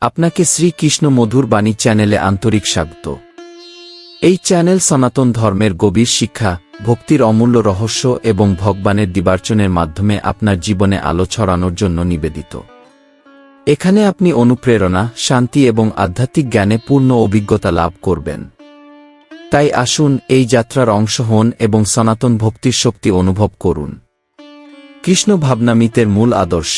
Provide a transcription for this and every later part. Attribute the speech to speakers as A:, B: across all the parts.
A: আপনাকে শ্রীকৃষ্ণ মধুর বাণী চ্যানেলে আন্তরিক স্বাগত। এই চ্যানেল সনাতন ধর্মের গভীর শিক্ষা, ভক্তির অমূল্য রহস্য এবং ভগবানের দিবার্চনের মাধ্যমে আপনার জীবনে আলো ছড়ানোর জন্য নিবেদিত। এখানে আপনি অনুপ্রেরণা, শান্তি এবং আধ্যাত্মিক জ্ঞানে পূর্ণ অভিজ্ঞতা লাভ করবেন। তাই আসুন এই যাত্রার অংশ হন এবং সনাতন ভক্তির শক্তি অনুভব করুন। কৃষ্ণ ভাবনামৃতের মূল আদর্শ।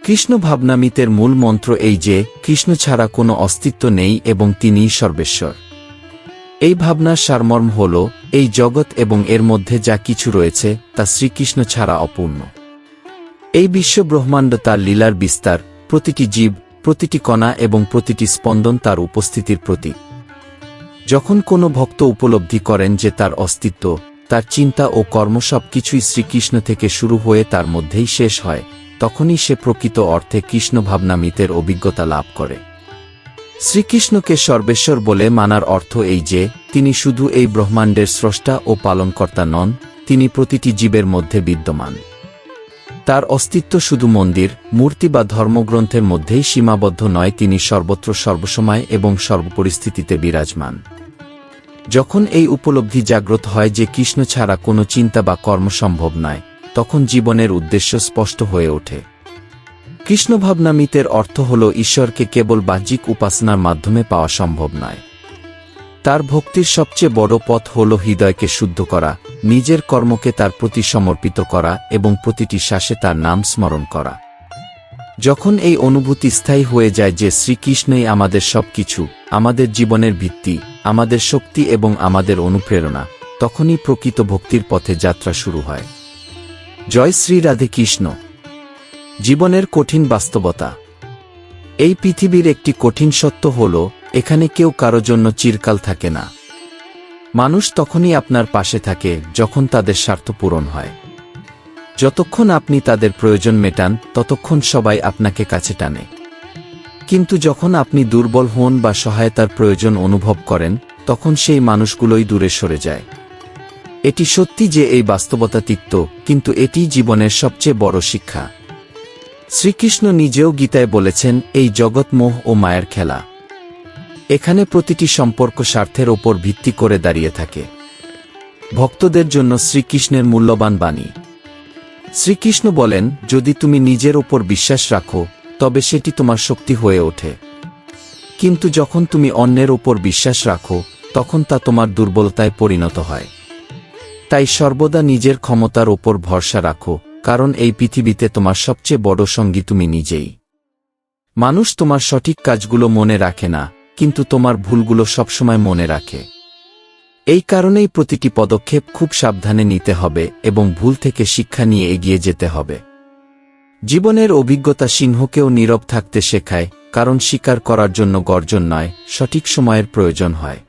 A: কৃষ্ণ ভাবনামৃতের মূল মন্ত্র এই যে কৃষ্ণ ছাড়া কোনো অস্তিত্ব নেই এবং তিনিই সর্বেশ্বর। এই ভাবনার সারমর্ম হল এই জগৎ এবং এর মধ্যে যা কিছু রয়েছে তা শ্রীকৃষ্ণ ছাড়া অপূর্ণ। এই বিশ্ব ব্রহ্মাণ্ড তার লীলার বিস্তার, প্রতিটি জীব, প্রতিটি কণা এবং প্রতিটি স্পন্দন তার উপস্থিতির প্রতীক। যখন কোনো ভক্ত উপলব্ধি করেন যে তার অস্তিত্ব, তার চিন্তা ও কর্ম সব কিছুই শ্রীকৃষ্ণ থেকে শুরু হয়ে তার মধ্যেই শেষ হয়, তখনই সে প্রকৃত অর্থে কৃষ্ণ ভাবনামৃতের অভিজ্ঞতা লাভ করে। শ্রীকৃষ্ণকে সর্বেশ্বর বলে মানার অর্থ এই যে তিনি শুধু এই ব্রহ্মাণ্ডের স্রষ্টা ও পালনকর্তা নন, তিনি প্রতিটি জীবের মধ্যে বিদ্যমান। তার অস্তিত্ব শুধু মন্দির, মূর্তি বা ধর্মগ্রন্থের মধ্যেই সীমাবদ্ধ নয়, তিনি সর্বত্র সর্বসময় এবং সর্বপরিস্থিতিতে বিরাজমান। যখন এই উপলব্ধি জাগ্রত হয় যে কৃষ্ণ ছাড়া কোনো চিন্তা বা কর্ম সম্ভব নয়, তখন জীবনের উদ্দেশ্য স্পষ্ট হয়ে ওঠে। কৃষ্ণ ভাবনামৃতের অর্থ হল ঈশ্বরকে কেবল বাহ্যিক উপাসনার মাধ্যমে পাওয়া সম্ভব নয়। তার ভক্তির সবচেয়ে বড় পথ হল হৃদয়কে শুদ্ধ করা, নিজের কর্মকে তার প্রতি সমর্পিত করা এবং প্রতিটি শ্বাসে তার নাম স্মরণ করা। যখন এই অনুভূতি স্থায়ী হয়ে যায় যে শ্রীকৃষ্ণই আমাদের সবকিছু, আমাদের জীবনের ভিত্তি, আমাদের শক্তি এবং আমাদের অনুপ্রেরণা, তখনই প্রকৃত ভক্তির পথে যাত্রা শুরু হয়। জয় শ্রী রাধে কৃষ্ণ। জীবনের কঠিন বাস্তবতা। এই পৃথিবীর একটি কঠিন সত্য হল, এখানে কেউ কারো জন্য চিরকাল থাকে না। মানুষ তখনই আপনার পাশে থাকে যখন তাদের স্বার্থ পূরণ হয়। যতক্ষণ আপনি তাদের প্রয়োজন মেটান, ততক্ষণ সবাই আপনাকে কাছে টানে। কিন্তু যখন আপনি দুর্বল হন বা সহায়তার প্রয়োজন অনুভব করেন, তখন সেই মানুষগুলোই দূরে সরে যায়। এটি সত্যি যে এই বাস্তবতা তিক্ত, কিন্তু এটিই জীবনের সবচেয়ে বড় শিক্ষা। শ্রীকৃষ্ণ নিজেও গীতায় বলেছেন, এই জগৎ মোহ ও মায়ের খেলা। এখানে প্রতিটি সম্পর্ক স্বার্থের ওপর ভিত্তি করে দাঁড়িয়ে থাকে। ভক্তদের জন্য শ্রীকৃষ্ণের মূল্যবান বাণী। শ্রীকৃষ্ণ বলেন, যদি তুমি নিজের ওপর বিশ্বাস রাখো, তবে সেটি তোমার শক্তি হয়ে ওঠে। কিন্তু যখন তুমি অন্যের ওপর বিশ্বাস রাখো, তখন তা তোমার দুর্বলতায় পরিণত হয়। তাই সর্বদা নিজের ক্ষমতার ওপর ভরসা রাখো, কারণ এই পৃথিবীতে তোমার সবচেয়ে বড় সঙ্গী তুমি নিজেই। মানুষ তোমার সঠিক কাজগুলো মনে রাখে না, কিন্তু তোমার ভুলগুলো সবসময় মনে রাখে। এই কারণেই প্রতিটি পদক্ষেপ খুব সাবধানে নিতে হবে এবং ভুল থেকে শিক্ষা নিয়ে এগিয়ে যেতে হবে। জীবনের অভিজ্ঞতা সিংহকেও নীরব থাকতে শেখায়, কারণ স্বীকার করার জন্য গর্জন নয়, সঠিক সময়ের প্রয়োজন হয়।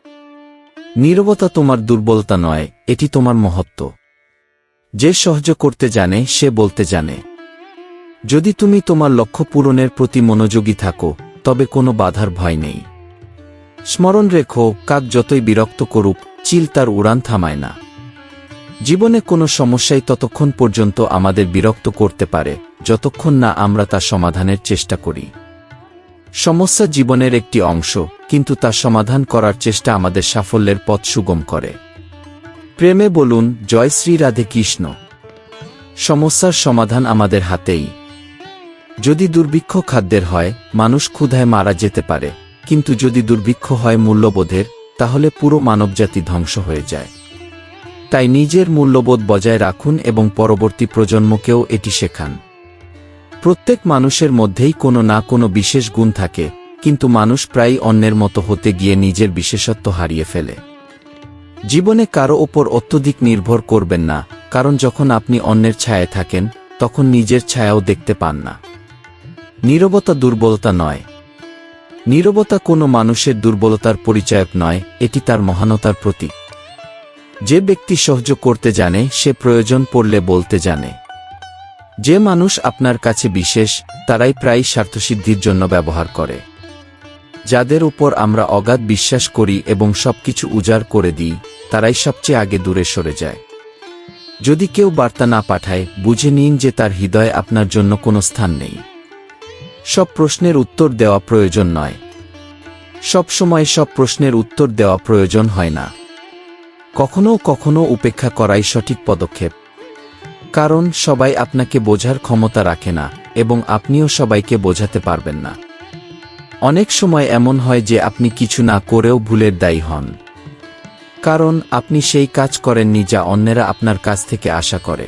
A: নীরবতা তোমার দুর্বলতা নয়, এটি তোমার মহত্ব। যে সহ্য করতে জানে সে বলতে জানে। যদি তুমি তোমার লক্ষ্য পূরণের প্রতি মনোযোগী থাকো, তবে কোনো বাধার ভয় নেই। স্মরণ রেখো, কাক যতই বিরক্ত করুক, চিল তার উড়ান থামায় না। জীবনে কোনো সমস্যাই ততক্ষণ পর্যন্ত আমাদের বিরক্ত করতে পারে, যতক্ষণ না আমরা তা সমাধানের চেষ্টা করি। সমস্যা জীবনের একটি অংশ, কিন্তু তা সমাধান করার চেষ্টা আমাদের সাফল্যের পথ সুগম করে। প্রেমে বলুন, জয় শ্রী রাধে কৃষ্ণ। সমস্যার সমাধান আমাদের হাতেই। যদি দুর্ভিক্ষ খাদ্যের হয়, মানুষ ক্ষুধায় মারা যেতে পারে, কিন্তু যদি দুর্ভিক্ষ হয় মূল্যবোধের, তাহলে পুরো মানবজাতি ধ্বংস হয়ে যায়। তাই নিজের মূল্যবোধ বজায় রাখুন এবং পরবর্তী প্রজন্মকেও এটি শেখান। প্রত্যেক মানুষের মধ্যেই কোনো না কোনো বিশেষ গুণ থাকে, কিন্তু মানুষ প্রায়ই অন্যের মতো হতে গিয়ে নিজের বিশেষত্ব হারিয়ে ফেলে। জীবনে কারো ওপর অত্যধিক নির্ভর করবেন না, কারণ যখন আপনি অন্যের ছায়ায় থাকেন, তখন নিজের ছায়াও দেখতে পান না। নীরবতা দুর্বলতা নয়। নীরবতা কোনো মানুষের দুর্বলতার পরিচায়ক নয়, এটি তার মহানতার প্রতীক। যে ব্যক্তি সহ্য করতে জানে সে প্রয়োজন পড়লে বলতে জানে। যে মানুষ আপনার কাছে বিশেষ, তারাই প্রায়ই স্বার্থসিদ্ধির জন্য ব্যবহার করে। যাদের উপর আমরা অগাধ বিশ্বাস করি এবং সবকিছু উজাড় করে দিই, তারাই সবচেয়ে আগে দূরে সরে যায়। যদি কেউ বার্তা না পাঠায়, বুঝে নিন যে তার হৃদয়ে আপনার জন্য কোনো স্থান নেই। সব প্রশ্নের উত্তর দেওয়া প্রয়োজন নয়। সব সময় সব প্রশ্নের উত্তর দেওয়া প্রয়োজন হয় না। কখনো কখনো উপেক্ষা করাই সঠিক পদক্ষেপ। কারণ সবাই আপনাকে বোঝার ক্ষমতা রাখে না এবং আপনিও সবাইকে বোঝাতে পারবেন না। অনেক সময় এমন হয় যে আপনি কিছু না করেও ভুলের দায়ী হন। কারণ আপনি সেই কাজ করেননি যা অন্যেরা আপনার কাছ থেকে আশা করে।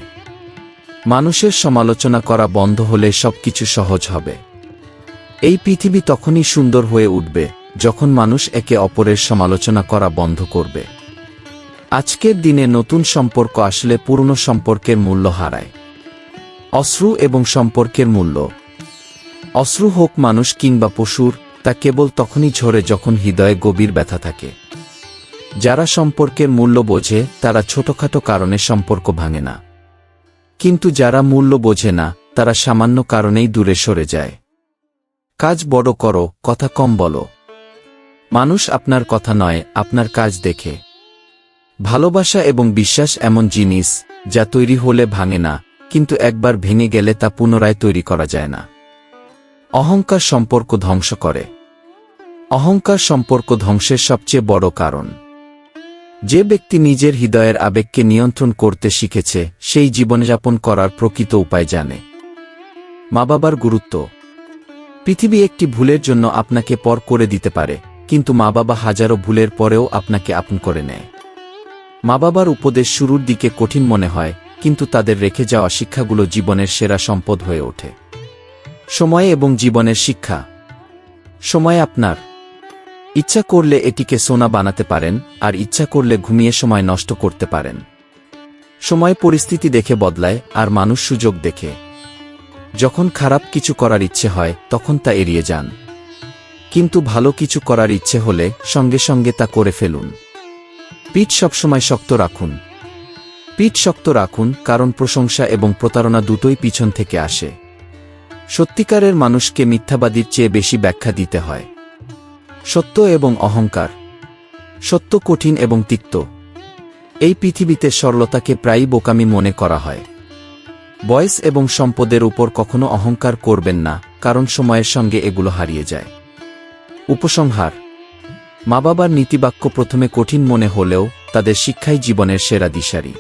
A: মানুষের সমালোচনা করা বন্ধ হলে সবকিছু সহজ হবে। এই পৃথিবী তখনই সুন্দর হয়ে উঠবে যখন মানুষ একে অপরের সমালোচনা করা বন্ধ করবে। আজকের দিনে নতুন সম্পর্ক আসলে পুরনো সম্পর্কের মূল্য হারায়। অশ্রু এবং সম্পর্কের মূল্য। অশ্রু হোক মানুষ কিংবা পশুর, তা কেবল তখনই ঝরে যখন হৃদয়ে গভীর ব্যথা থাকে। যারা সম্পর্কের মূল্য বোঝে তারা ছোটখাটো কারণে সম্পর্ক ভাঙে না। কিন্তু যারা মূল্য বোঝে না তারা সামান্য কারণেই দূরে সরে যায়। কাজ বড় করো, কথা কম বলো। মানুষ আপনার কথা নয়, আপনার কাজ দেখে। ভালোবাসা এবং বিশ্বাস এমন জিনিস যা তৈরি হলে ভাঙে না, কিন্তু একবার ভেঙে গেলে তা পুনরায় তৈরি করা যায় না। অহংকার সম্পর্ক ধ্বংস করে। অহংকার সম্পর্ক ধ্বংসের সবচেয়ে বড় কারণ। যে ব্যক্তি নিজের হৃদয়ের আবেগকে নিয়ন্ত্রণ করতে শিখেছে সেই জীবনযাপন করার প্রকৃত উপায় জানে। মা বাবার গুরুত্ব। পৃথিবী একটি ভুলের জন্য আপনাকে পর করে দিতে পারে, কিন্তু মা বাবা হাজারো ভুলের পরেও আপনাকে আপন করে নেয়। মা বাবার উপদেশ শুরুর দিকে কঠিন মনে হয়, কিন্তু তাদের রেখে যাওয়া শিক্ষাগুলো জীবনের সেরা সম্পদ হয়ে ওঠে। সময় এবং জীবনের শিক্ষা। সময় আপনার। ইচ্ছা করলে এটিকে সোনা বানাতে পারেন, আর ইচ্ছা করলে ঘুমিয়ে সময় নষ্ট করতে পারেন। সময় পরিস্থিতি দেখে বদলায়, আর মানুষ সুযোগ দেখে। যখন খারাপ কিছু করার ইচ্ছে হয় তখন তা এড়িয়ে যান, কিন্তু ভালো কিছু করার ইচ্ছে হলে সঙ্গে সঙ্গে তা করে ফেলুন। পিঠ সবসময় শক্ত রাখুন। পিঠ শক্ত রাখুন, কারণ প্রশংসা এবং প্রতারণা দুটোই পিছন থেকে আসে। সত্যিকারের মানুষকে মিথ্যাবাদীর চেয়ে বেশি ব্যাখ্যা দিতে হয়। সত্য এবং অহংকার। সত্য কঠিন এবং তিক্ত। এই পৃথিবীতে সরলতাকে প্রায়ই বোকামি মনে করা হয়। বয়স এবং সম্পদের উপর কখনো অহংকার করবেন না, কারণ সময়ের সঙ্গে এগুলো হারিয়ে যায়। উপসংহার। মা বাবার নীতিবাক্য প্রথমে কঠিন মনে হলেও তাদের শিক্ষাই জীবনের সেরা দিশারি।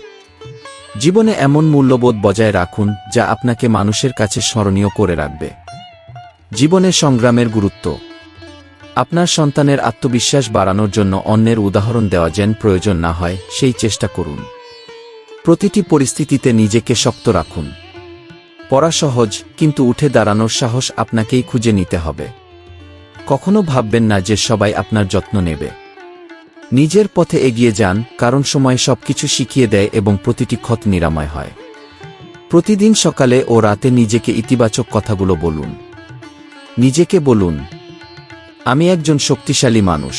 A: জীবনে এমন মূল্যবোধ বজায় রাখুন যা আপনাকে মানুষের কাছে স্মরণীয় করে রাখবে। জীবনে সংগ্রামের গুরুত্ব। আপনার সন্তানের আত্মবিশ্বাস বাড়ানোর জন্য অন্যের উদাহরণ দেওয়া যেন প্রয়োজন না হয় সেই চেষ্টা করুন। প্রতিটি পরিস্থিতিতে নিজেকে শক্ত রাখুন। পড়া সহজ, কিন্তু উঠে দাঁড়ানোর সাহস আপনাকেই খুঁজে নিতে হবে। কখনো ভাববেন না যে সবাই আপনার যত্ন নেবে। নিজের পথে এগিয়ে যান, কারণ সময় সবকিছু শিখিয়ে দেয় এবং প্রতিটি ক্ষত নিরাময় হয়। প্রতিদিন সকালে ও রাতে নিজেকে ইতিবাচক কথাগুলো বলুন। নিজেকে বলুন, আমি একজন শক্তিশালী মানুষ।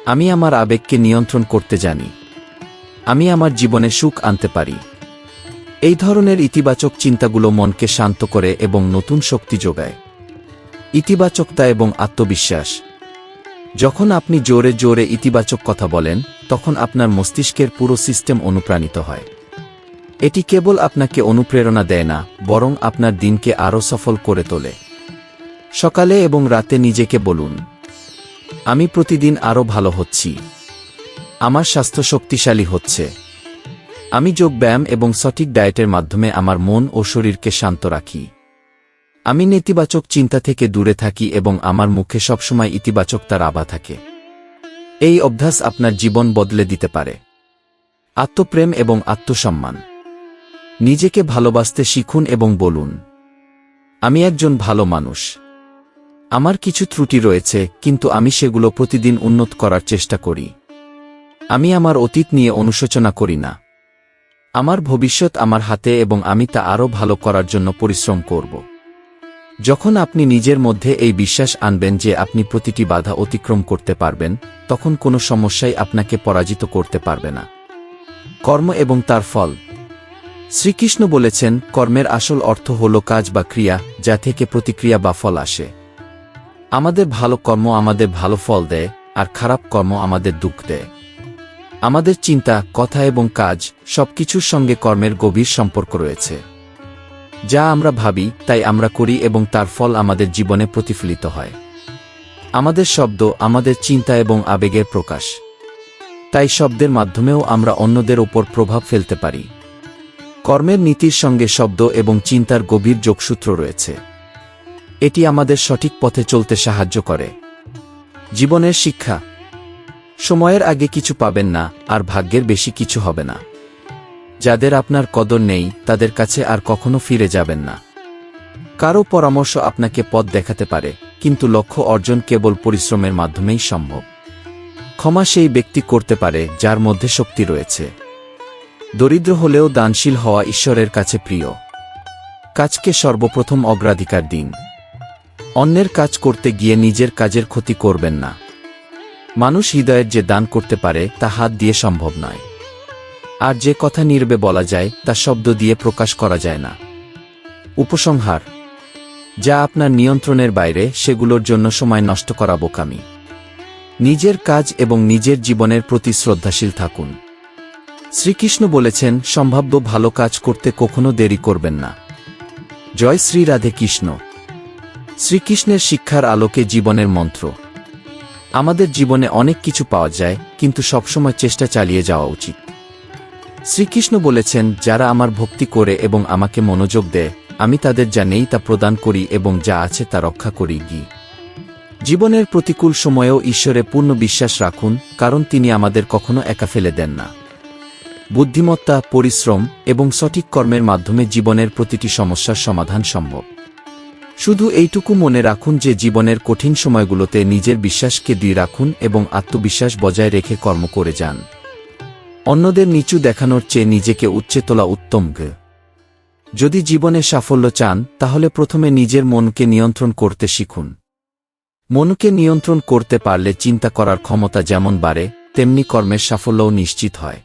A: আমি আমার আবেগকে নিয়ন্ত্রণ করতে জানি। আমি আমার জীবনে সুখ আনতে পারি। এই ধরনের ইতিবাচক চিন্তাগুলো মনকে শান্ত করে এবং নতুন শক্তি যোগায়। ইতিবাচকতা এবং আত্মবিশ্বাস। যখন আপনি জোরে জোরে ইতিবাচক কথা বলেন তখন আপনার মস্তিষ্কের পুরো সিস্টেম অনুপ্রাণিত হয়। এটি কেবল আপনাকে অনুপ্রেরণা দেয় না, বরং আপনার দিনকে আরও সফল করে তোলে। সকালে এবং রাতে নিজেকে বলুন, আমি প্রতিদিন আরও ভালো হচ্ছি। আমার স্বাস্থ্য শক্তিশালী হচ্ছে। আমি যোগব্যায়াম এবং সঠিক ডায়েটের মাধ্যমে আমার মন ও শরীরকে শান্ত রাখি। আমি নেতিবাচক চিন্তা থেকে দূরে থাকি এবং আমার মুখে সবসময় ইতিবাচকতার আভা থাকে। এই অভ্যাস আপনার জীবন বদলে দিতে পারে। আত্মপ্রেম এবং আত্মসম্মান। নিজেকে ভালোবাসতে শিখুন এবং বলুন, আমি একজন ভালো মানুষ। আমার কিছু ত্রুটি রয়েছে, কিন্তু আমি সেগুলো প্রতিদিন উন্নত করার চেষ্টা করি। আমি আমার অতীত নিয়ে অনুশোচনা করি না। আমার ভবিষ্যৎ আমার হাতে এবং আমি তা আরও ভালো করার জন্য পরিশ্রম করব। যখন আপনি নিজের মধ্যে এই বিশ্বাস আনবেন যে আপনি প্রতিটি বাধা অতিক্রম করতে পারবেন, তখন কোনো সমস্যাই আপনাকে পরাজিত করতে পারবে না। কর্ম এবং তার ফল। শ্রীকৃষ্ণ বলেছেন, কর্মের আসল অর্থ হল কাজ বা ক্রিয়া, যা থেকে প্রতিক্রিয়া বা ফল আসে। আমাদের ভালো কর্ম আমাদের ভালো ফল দেয়, আর খারাপ কর্ম আমাদের দুঃখ দেয়। আমাদের চিন্তা, কথা এবং কাজ সবকিছুর সঙ্গে কর্মের গভীর সম্পর্ক রয়েছে। যা আমরা ভাবি তাই আমরা করি এবং তার ফল আমাদের জীবনে প্রতিফলিত হয়। আমাদের শব্দ আমাদের চিন্তা এবং আবেগের প্রকাশ। তাই শব্দের মাধ্যমেও আমরা অন্যদের ওপর প্রভাব ফেলতে পারি। কর্মের নীতির সঙ্গে শব্দ এবং চিন্তার গভীর যোগসূত্র রয়েছে। এটি আমাদের সঠিক পথে চলতে সাহায্য করে। জীবনের শিক্ষা। সময়ের আগে কিছু পাবেন না, আর ভাগ্যের বেশি কিছু হবে না। যাদের আপনার কদর নেই তাদের কাছে আর কখনো ফিরে যাবেন না। কারো পরামর্শ আপনাকে পথ দেখাতে পারে, কিন্তু লক্ষ্য অর্জন কেবল পরিশ্রমের মাধ্যমেই সম্ভব। ক্ষমা সেই ব্যক্তি করতে পারে যার মধ্যে শক্তি রয়েছে। দরিদ্র হলেও দানশীল হওয়া ঈশ্বরের কাছে প্রিয়। কাজকে সর্বপ্রথম অগ্রাধিকার দিন। অন্যের কাজ করতে গিয়ে নিজের কাজের ক্ষতি করবেন না। মানুষ হৃদয়ের যে দান করতে পারে তা হাত দিয়ে সম্ভব নয়। আর যে কথা নীরবে বলা যায় তা শব্দ দিয়ে প্রকাশ করা যায় না। উপসংহার: যা আপনার নিয়ন্ত্রণের বাইরে সেগুলোর জন্য সময় নষ্ট করা বোকামি। নিজের কাজ এবং নিজের জীবনের প্রতি শ্রদ্ধাশীল থাকুন। শ্রীকৃষ্ণ বলেছেন, সম্ভাব্য ভালো কাজ করতে কখনো দেরি করবেন না। জয় শ্রী রাধে কৃষ্ণ। শ্রীকৃষ্ণের শিক্ষার আলোকে জীবনের মন্ত্র। আমাদের জীবনে অনেক কিছু পাওয়া যায়, কিন্তু সবসময় চেষ্টা চালিয়ে যাওয়া উচিত। শ্রীকৃষ্ণ বলেছেন, যারা আমার ভক্তি করে এবং আমাকে মনোযোগ দেয়, আমি তাদের যা নেই তা প্রদান করি এবং যা আছে তা রক্ষা করি। জীবনের প্রতিকূল সময়েও ঈশ্বরে পূর্ণ বিশ্বাস রাখুন, কারণ তিনি আমাদের কখনো একা ফেলে দেন না। বুদ্ধিমত্তা, পরিশ্রম এবং সঠিক কর্মের মাধ্যমে জীবনের প্রতিটি সমস্যার সমাধান সম্ভব। শুধু এইটুকু মনে রাখুন যে জীবনের কঠিন সময়গুলোতে নিজের বিশ্বাসকে দৃঢ় রাখুন এবং আত্মবিশ্বাস বজায় রেখে কর্ম করে যান। অন্যদের নিচু দেখানোর চেয়ে নিজেকে উচ্চে তোলা উত্তম। যদি জীবনে সাফল্য চান তাহলে প্রথমে নিজের মনকে নিয়ন্ত্রণ করতে শিখুন। মনকে নিয়ন্ত্রণ করতে পারলে চিন্তা করার ক্ষমতা যেমন বাড়ে, তেমনি কর্মের সাফল্যও নিশ্চিত হয়।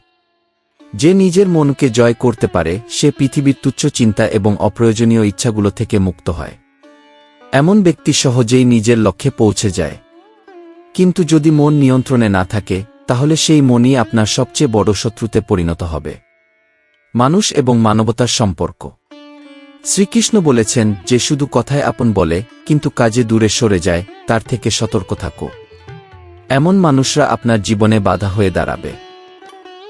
A: যে নিজের মনকে জয় করতে পারে সে পৃথিবীর তুচ্ছ চিন্তা এবং অপ্রয়োজনীয় ইচ্ছাগুলো থেকে মুক্ত হয়। এমন ব্যক্তি সহজেই নিজের লক্ষ্যে পৌঁছে যায়। কিন্তু যদি মন নিয়ন্ত্রণে না থাকে তাহলে সেই মনই আপনার সবচেয়ে বড় শত্রুতে পরিণত হবে। মানুষ এবং মানবতার সম্পর্ক। শ্রীকৃষ্ণ বলেছেন, যে শুধু কথায় আপন বলে কিন্তু কাজে দূরে সরে যায় তার থেকে সতর্ক থাকো। এমন মানুষরা আপনার জীবনে বাধা হয়ে দাঁড়াবে।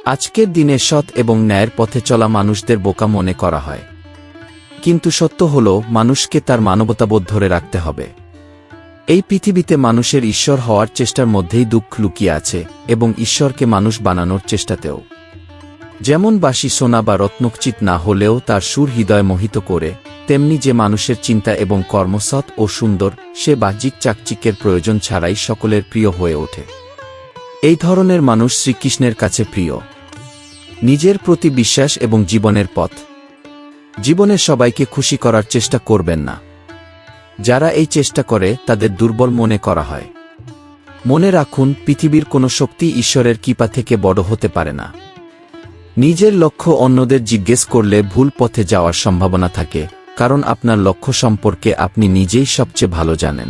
A: আজকের দিনে সৎ এবং ন্যায়ের পথে চলা মানুষদের বোকা মনে করা হয়, কিন্তু সত্য হল মানুষকে তার মানবতাবোধ ধরে রাখতে হবে। এই পৃথিবীতে মানুষের ঈশ্বর হওয়ার চেষ্টার মধ্যেই দুঃখ লুকিয়ে আছে, এবং ঈশ্বরকে মানুষ বানানোর চেষ্টাতেও। যেমন বাঁশি সোনা বা রত্নখচিত না হলেও তার সুর হৃদয় মোহিত করে, তেমনি যে মানুষের চিন্তা এবং কর্ম সৎ ও সুন্দর সে বাহ্যিক চাকচিক্যের প্রয়োজন ছাড়াই সকলের প্রিয় হয়ে ওঠে। এই ধরনের মানুষ শ্রীকৃষ্ণের কাছে প্রিয়। নিজের প্রতি বিশ্বাস এবং জীবনের পথ। জীবনে সবাইকে খুশি করার চেষ্টা করবেন না। যারা এই চেষ্টা করে তাদের দুর্বল মনে করা হয়। মনে রাখুন, পৃথিবীর কোনো শক্তি ঈশ্বরের কৃপা থেকে বড় হতে পারে না। নিজের লক্ষ্য অন্যদের জিজ্ঞেস করলে ভুল পথে যাওয়ার সম্ভাবনা থাকে, কারণ আপনার লক্ষ্য সম্পর্কে আপনি নিজেই সবচেয়ে ভালো জানেন।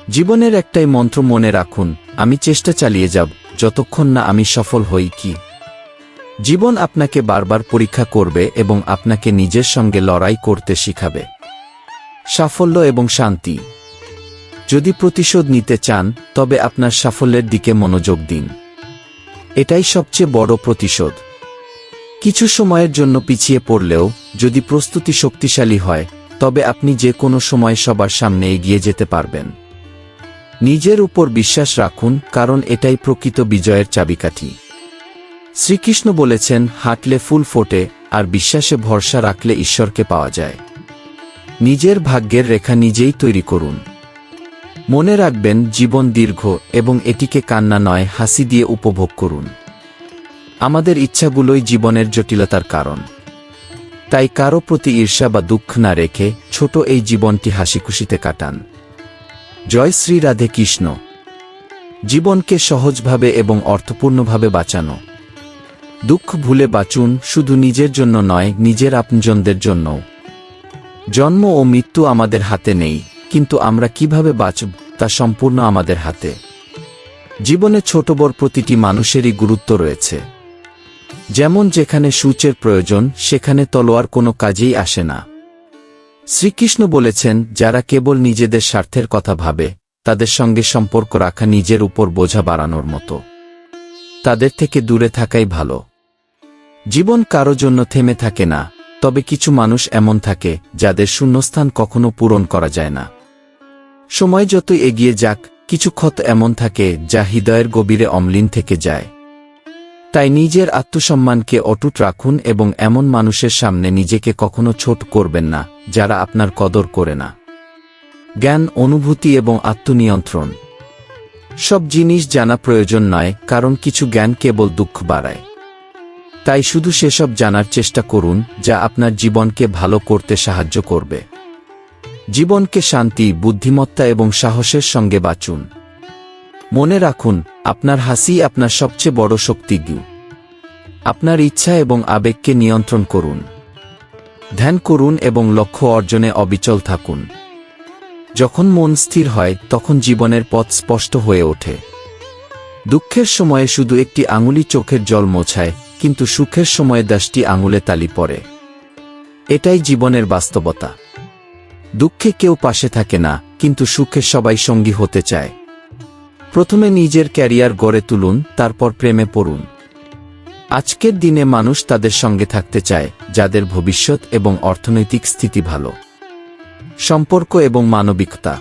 A: জীবনের একটাই মন্ত্র মনে রাখুন, আমি চেষ্টা চালিয়ে যাব যতক্ষণ না আমি সফল হই। জীবন আপনাকে বারবার পরীক্ষা করবে এবং আপনাকে নিজের সঙ্গে লড়াই করতে শিখাবে। সাফল্য এবং শান্তি। যদি প্রতিশোধ নিতে চান তবে আপনার সাফল্যের দিকে মনোযোগ দিন। এটাই সবচেয়ে বড় প্রতিশোধ। কিছু সময়ের জন্য পিছিয়ে পড়লেও যদি প্রস্তুতি শক্তিশালী হয় তবে আপনি যে কোনো সময় সবার সামনে এগিয়ে যেতে পারবেন। নিজের উপর বিশ্বাস রাখুন, কারণ এটাই প্রকৃত বিজয়ের চাবিকাঠি। শ্রীকৃষ্ণ বলেছেন, হাঁটলে ফুল ফোটে, আর বিশ্বাসে ভরসা রাখলে ঈশ্বরকে পাওয়া যায়। নিজের ভাগ্যের রেখা নিজেই তৈরি করুন। মনে রাখবেন, জীবন দীর্ঘ এবং এটিকে কান্না নয় হাসি দিয়ে উপভোগ করুন। আমাদের ইচ্ছাগুলোই জীবনের জটিলতার কারণ। তাই কারো প্রতি ঈর্ষা বা দুঃখ না রেখে ছোট এই জীবনটি হাসিখুশিতে কাটান। জয় শ্রী রাধে কৃষ্ণ। জীবনকে সহজভাবে এবং অর্থপূর্ণভাবে বাঁচানো। দুঃখ ভুলে বাঁচুন, শুধু নিজের জন্য নয়, নিজের আপনজনদের জন্যও। জন্ম ও মৃত্যু আমাদের হাতে নেই, কিন্তু আমরা কিভাবে বাঁচব তা সম্পূর্ণ আমাদের হাতে। জীবনে ছোট বড় প্রতিটি মানুষেরই গুরুত্ব রয়েছে। যেমন যেখানে সূচের প্রয়োজন সেখানে তলোয়ার কোনো কাজেই আসে না। শ্রীকৃষ্ণ বলেছেন, যারা কেবল নিজেদের স্বার্থের কথা ভাবে তাদের সঙ্গে সম্পর্ক রাখা নিজের উপর বোঝা বাড়ানোর মতো। তাদের থেকে দূরে থাকাই ভালো। জীবন কারো জন্য থেমে থাকে না, তবে কিছু মানুষ এমন থাকে যাদের শূন্যস্থান কখনো পূরণ করা যায় না। সময় যতই এগিয়ে যাক, কিছু ক্ষত এমন থাকে যা হৃদয়ের গভীরে অম্লীন থেকে যায়। তাই নিজের আত্মসম্মানকে অটুট রাখুন এবং এমন মানুষের সামনে নিজেকে কখনো ছোট করবেন না যারা আপনার কদর করে না। জ্ঞান, অনুভূতি এবং আত্মনিয়ন্ত্রণ। সব জিনিস জানা প্রয়োজন নয়, কারণ কিছু জ্ঞান কেবল দুঃখ বাড়ায়। তাই শুধু সেসব জানার চেষ্টা করুন যা আপনার জীবনকে ভালো করতে সাহায্য করবে। জীবনকে শান্তি, বুদ্ধিমত্তা এবং সাহসের সঙ্গে বাঁচুন। মনে রাখুন, আপনার হাসি আপনার সবচেয়ে বড় শক্তি। আপনার ইচ্ছা এবং আবেগকে নিয়ন্ত্রণ করুন। ধ্যান করুন এবং লক্ষ্য অর্জনে অবিচল থাকুন। যখন মন স্থির হয় তখন জীবনের পথ স্পষ্ট হয়ে ওঠে। দুঃখের সময়ে শুধু একটি আঙুলি চোখের জল মোছায়, কিন্তু সুখের সময়ে 10টি আঙুলে তালি পড়ে। এটাই জীবনের বাস্তবতা। দুঃখে কেউ পাশে থাকে না, কিন্তু সুখে সবাই সঙ্গী হতে চায়। প্রথমে নিজের ক্যারিয়ার গড়ে তুলুন, তারপর প্রেমে পড়ুন। আজকের দিনে মানুষ তাদের সঙ্গে থাকতে চায় যাদের ভবিষ্যৎ এবং অর্থনৈতিক স্থিতি ভালো। সম্পর্ক এবং মানবিকতা।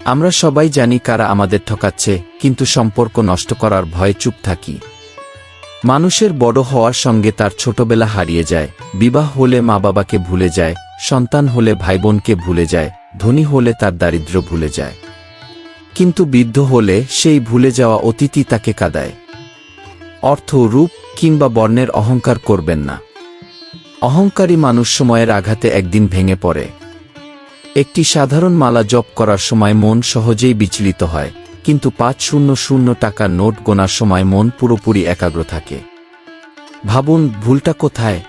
A: আমরা সবাই জানি কারা আমাদের ঠকাচ্ছে, কিন্তু সম্পর্ক নষ্ট করার ভয়ে চুপ থাকি। মানুষের বড় হওয়ার সঙ্গে তার ছোটবেলা হারিয়ে যায়, বিবাহ হলে মা বাবাকে ভুলে যায়, সন্তান হলে ভাই বোনকে ভুলে যায়, ধনী হলে তার দারিদ্র্য ভুলে যায়। কিন্তু বৃদ্ধ হলে সেই ভুলে যাওয়া অতীতই তাকে কাঁদায়। অর্থ, রূপ কিংবা বর্ণের অহংকার করবেন না। অহংকারী মানুষ সময়ের আঘাতে একদিন ভেঙে পড়ে। একটি সাধারণ মালা জপ করার সময় মন সহজেই বিচলিত হয়, কিন্তু 500 টাকার নোট গোনার সময় মন পুরোপুরি একাগ্র থাকে। ভাবুন, ভুলটা কোথায়?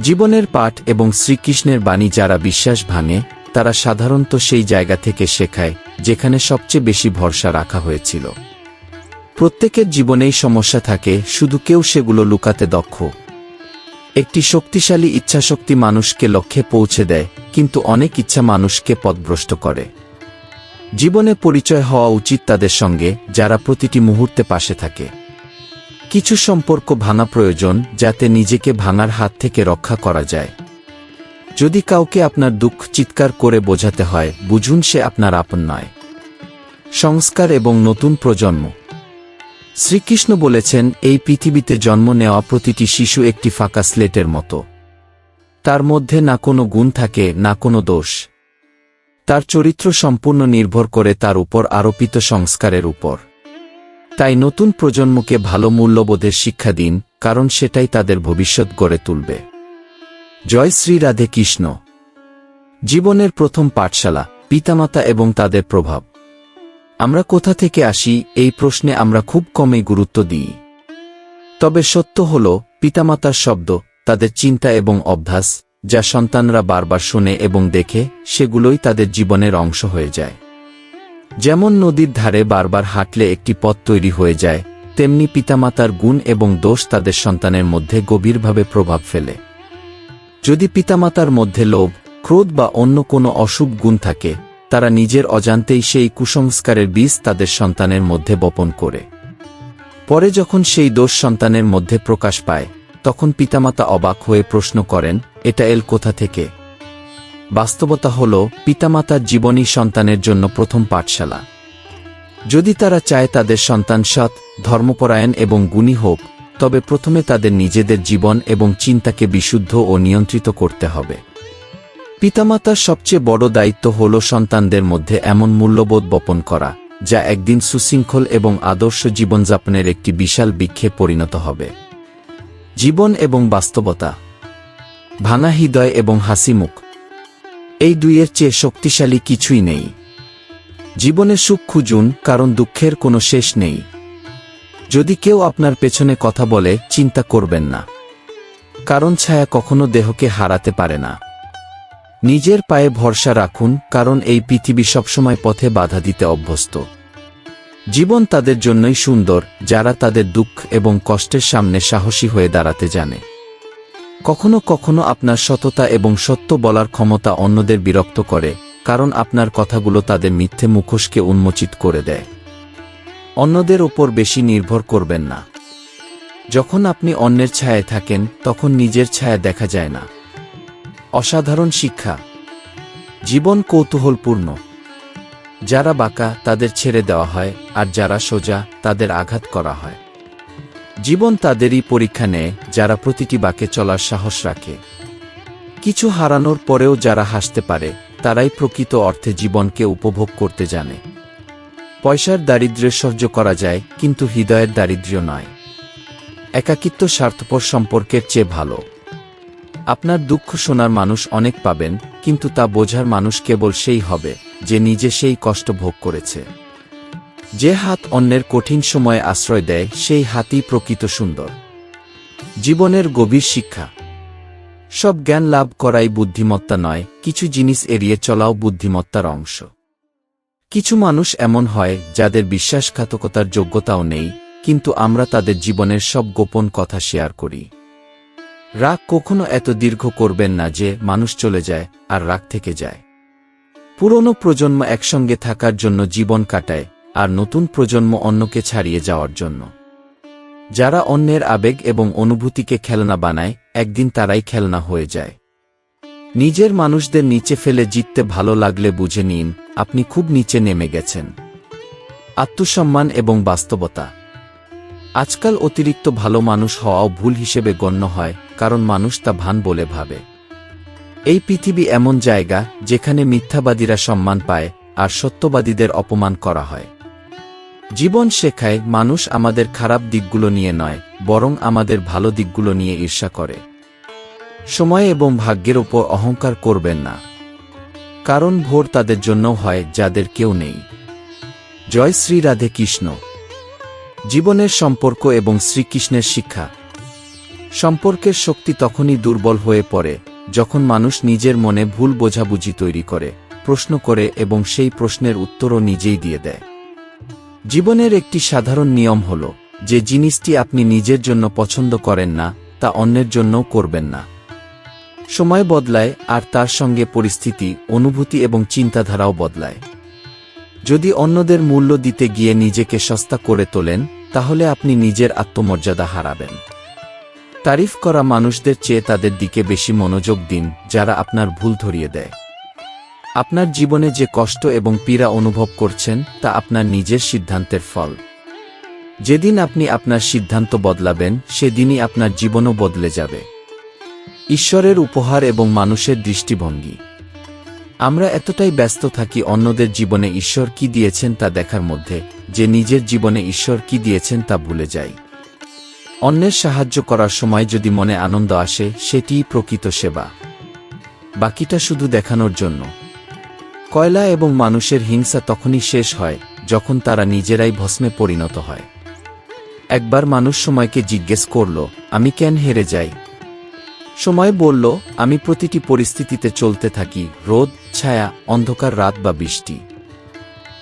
A: জীবনের পাঠ এবং শ্রীকৃষ্ণের বাণী যারা বিশ্বাস ভাঙে, তারা সাধারণত সেই জায়গা থেকে শেখায় যেখানে সবচেয়ে বেশি ভরসা রাখা হয়েছিল। প্রত্যেকের জীবনেই সমস্যা থাকে, শুধু কেউ সেগুলো লুকাতে দক্ষ। একটি শক্তিশালী ইচ্ছাশক্তি মানুষকে লক্ষ্যে পৌঁছে দেয়, কিন্তু অনেক ইচ্ছা মানুষকে পথভ্রষ্ট করে। জীবনে পরিচয় হওয়া উচিত তাদের সঙ্গে যারা প্রতিটি মুহূর্তে পাশে থাকে। কিছু সম্পর্ক ভাঙা প্রয়োজন যাতে নিজেকে ভাঙার হাত থেকে রক্ষা করা যায়। যদি কাউকে আপনার দুঃখ চিৎকার করে বোঝাতে হয়, বুঝুন সে আপনার আপন নয়। সংস্কার এবং নতুন প্রজন্ম। শ্রীকৃষ্ণ বলেছেন, এই পৃথিবীতে জন্ম নেওয়া প্রতিটি শিশু একটি ফাঁকা স্লেটের মতো। তার মধ্যে না কোনো গুণ থাকে, না কোনো দোষ। তার চরিত্র সম্পূর্ণ নির্ভর করে তার উপর আরোপিত সংস্কারের উপর। তাই নতুন প্রজন্মকে ভালো মূল্যবোধের শিক্ষা দিন, কারণ সেটাই তাদের ভবিষ্যৎ গড়ে তুলবে। জয় শ্রী রাধে কৃষ্ণ। জীবনের প্রথম পাঠশালা, পিতামাতা এবং তাদের প্রভাব। আমরা কোথা থেকে আসি, এই প্রশ্নে আমরা খুব কমই গুরুত্ব দিই। তবে সত্য হল, পিতামাতার শব্দ, তাদের চিন্তা এবং অভ্যাস, যা সন্তানরা বারবার শোনে এবং দেখে, সেগুলোই তাদের জীবনের অংশ হয়ে যায়। যেমন নদীর ধারে বারবার হাঁটলে একটি পথ তৈরি হয়ে যায়, তেমনি পিতামাতার গুণ এবং দোষ তাদের সন্তানের মধ্যে গভীরভাবে প্রভাব ফেলে। যদি পিতামাতার মধ্যে লোভ, ক্রোধ বা অন্য কোনো অশুভ গুণ থাকে, তারা নিজের অজান্তেই সেই কুসংস্কারের বীজ তাদের সন্তানের মধ্যে বপন করে। পরে যখন সেই দোষ সন্তানের মধ্যে প্রকাশ পায়, তখন পিতামাতা অবাক হয়ে প্রশ্ন করেন, এটা এল কোথা থেকে? বাস্তবতা হল, পিতামাতার জীবনই সন্তানের জন্য প্রথম পাঠশালা। যদি তারা চায় তাদের সন্তান সৎ, ধর্মপরায়ণ এবং গুণী হোক, তবে প্রথমে তাদের নিজেদের জীবন এবং চিন্তাকে বিশুদ্ধ ও নিয়ন্ত্রিত করতে হবে। পিতামাতার সবচেয়ে বড় দায়িত্ব হল সন্তানদের মধ্যে এমন মূল্যবোধ বপন করা, যা একদিন সুশৃঙ্খল এবং আদর্শ জীবনযাপনের একটি বিশাল বৃক্ষে পরিণত হবে। জীবন এবং বাস্তবতা। ভাঙা হৃদয় এবং হাসিমুখ। এই দুইয়ের চেয়ে শক্তিশালী কিছুই নেই। জীবনে সুখ খুঁজুন, কারণ দুঃখের কোনো শেষ নেই। যদি কেউ আপনার পেছনে কথা বলে, চিন্তা করবেন না, কারণ ছায়া কখনো দেহকে হারাতে পারে না। নিজের পায়ে ভরসা রাখুন, কারণ এই পৃথিবী সবসময় পথে বাধা দিতে অভ্যস্ত। জীবন তাদের জন্যই সুন্দর যারা তাদের দুঃখ এবং কষ্টের সামনে সাহসী হয়ে দাঁড়াতে জানে। কখনো কখনো আপনার সততা এবং সত্য বলার ক্ষমতা অন্যদের বিরক্ত করে, কারণ আপনার কথাগুলো তাদের মিথ্যে মুখোশকে উন্মোচিত করে দেয়। অন্যদের ওপর বেশি নির্ভর করবেন না। যখন আপনি অন্যের ছায়ায় থাকেন, তখন নিজের ছায়া দেখা যায় না। অসাধারণ শিক্ষা। জীবন কৌতূহলপূর্ণ। যারা বাঁকা তাদের ছেড়ে দেওয়া হয়, আর যারা সোজা তাদের আঘাত করা হয়। জীবন তাদেরই পরীক্ষা নেয় যারা প্রতিটি বাঁকে চলার সাহস রাখে। কিছু হারানোর পরেও যারা হাসতে পারে, তারাই প্রকৃত অর্থে জীবনকে উপভোগ করতে জানে। পয়সার দারিদ্র্য সহ্য করা যায়, কিন্তু হৃদয়ের দারিদ্র্য নয়। একাকিত্ব স্বার্থপর সম্পর্কের চেয়ে ভালো। আপনার দুঃখ শোনার মানুষ অনেক পাবেন, কিন্তু তা বোঝার মানুষ কেবল সেই হবে যে নিজে সেই কষ্ট ভোগ করেছে। যে হাত অন্যের কঠিন সময়ে আশ্রয় দেয়, সেই হাতই প্রকৃত সুন্দর। জীবনের গভীর শিক্ষা। সব জ্ঞান লাভ করাই বুদ্ধিমত্তা নয়, কিছু জিনিস এড়িয়ে চলাও বুদ্ধিমত্তার অংশ। কিছু মানুষ এমন হয় যাদের বিশ্বাসঘাতকতার যোগ্যতাও নেই, কিন্তু আমরা তাদের জীবনের সব গোপন কথা শেয়ার করি। রাগ কখনো এত দীর্ঘ করবেন না যে মানুষ চলে যায় আর রাগ থেকে যায়। পুরনো প্রজন্ম একসঙ্গে থাকার জন্য জীবন কাটায়, আর নতুন প্রজন্ম অন্যকে ছাড়িয়ে যাওয়ার জন্য। যারা অন্যের আবেগ এবং অনুভূতিকে খেলনা বানায়, একদিন তারাই খেলনা হয়ে যায়। নিজের মানুষদের নিচে ফেলে জিততে ভালো লাগলে বুঝে নিন আপনি খুব নিচে নেমে গেছেন। আত্মসম্মান এবং বাস্তবতা। আজকাল অতিরিক্ত ভালো মানুষ হওয়াও ভুল হিসেবে গণ্য হয়, কারণ মানুষ তা ভান বলে ভাবে। এই পৃথিবী এমন জায়গা যেখানে মিথ্যাবাদীরা সম্মান পায় আর সত্যবাদীদের অপমান করা হয়। জীবন শেখায় মানুষ আমাদের খারাপ দিকগুলো নিয়ে নয়, বরং আমাদের ভালো দিকগুলো নিয়ে ঈর্ষা করে। সময় এবং ভাগ্যের ওপর অহংকার করবেন না, কারণ ভোর তাদের জন্যও হয় যাদের কেউ নেই। জয় শ্রী রাধে কৃষ্ণ। জীবনের সম্পর্ক এবং শ্রীকৃষ্ণের শিক্ষা। সম্পর্কের শক্তি তখনই দুর্বল হয়ে পড়ে যখন মানুষ নিজের মনে ভুল বোঝাবুঝি তৈরি করে, প্রশ্ন করে এবং সেই প্রশ্নের উত্তরও নিজেই দিয়ে দেয়। জীবনের একটি সাধারণ নিয়ম হল, যে জিনিসটি আপনি নিজের জন্য পছন্দ করেন না, তা অন্যের জন্যও করবেন না। সময় বদলায়, আর তার সঙ্গে পরিস্থিতি, অনুভূতি এবং চিন্তাধারাও বদলায়। যদি অন্যদের মূল্য দিতে গিয়ে নিজেকে সস্তা করে তোলেন, তাহলে আপনি নিজের আত্মমর্যাদা হারাবেন। তারিফ করা মানুষদের চেয়ে তাদের দিকে বেশি মনোযোগ দিন যারা আপনার ভুল ধরিয়ে দেয়। আপনার জীবনে যে কষ্ট এবং পীড়া অনুভব করছেন তা আপনার নিজের সিদ্ধান্তের ফল। যেদিন আপনি আপনার সিদ্ধান্ত বদলাবেন, সেদিনই আপনার জীবনও বদলে যাবে। ঈশ্বরের উপহার এবং মানুষের দৃষ্টিভঙ্গি। আমরা এতটাই ব্যস্ত থাকি অন্যদের জীবনে ঈশ্বর কি দিয়েছেন তা দেখার মধ্যে, যে নিজের জীবনে ঈশ্বর কি দিয়েছেন তা ভুলে যাই। অন্যের সাহায্য করার সময় যদি মনে আনন্দ আসে, সেটিই প্রকৃত সেবা। বাকিটা শুধু দেখানোর জন্য। কয়লা এবং মানুষের হিংসা তখনই শেষ হয় যখন তারা নিজেরাই ভস্মে পরিণত হয়। একবার মানুষ সময়কে জিজ্ঞেস করল, আমি কেন হেরে যাই? সময় বলল, আমি প্রতিটি পরিস্থিতিতে চলতে থাকি, রোদ, ছায়া, অন্ধকার, রাত বা বৃষ্টি।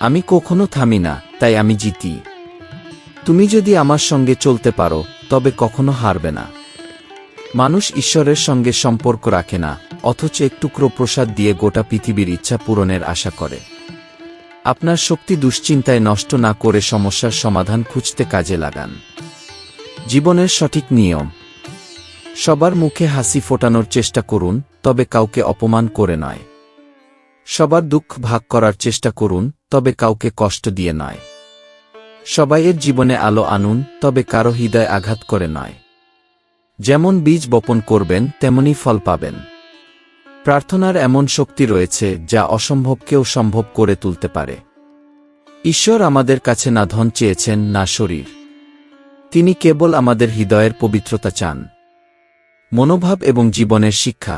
A: আমি কখনো থামি না, তাই আমি জিতি। তুমি যদি আমার সঙ্গে চলতে পারো, তবে কখনো হারবে না। মানুষ ঈশ্বরের সঙ্গে সম্পর্ক রাখে না, অথচ এক টুকরো প্রসাদ দিয়ে গোটা পৃথিবীর ইচ্ছা পূরণের আশা করে। আপনার শক্তি দুশ্চিন্তায় নষ্ট না করে সমস্যার সমাধান খুঁজতে কাজে লাগান। জীবনের সঠিক নিয়ম। সবার মুখে হাসি ফোটানোর চেষ্টা করুন, তবে কাউকে অপমান করে নয়। সবার দুঃখ ভাগ করার চেষ্টা করুন, তবে কাউকে কষ্ট দিয়ে নয়। সবাইয়ের জীবনে আলো আনুন, তবে কারো হৃদয় আঘাত করে নয়। যেমন বীজ বপন করবেন, তেমনি ফল পাবেন। প্রার্থনার এমন শক্তি রয়েছে যা অসম্ভবকেও সম্ভব করে তুলতে পারে। ঈশ্বর আমাদের কাছে না ধন চেয়েছেন, না শরীর। তিনি কেবল আমাদের হৃদয়ের পবিত্রতা চান। মনোভাব এবং জীবনের শিক্ষা।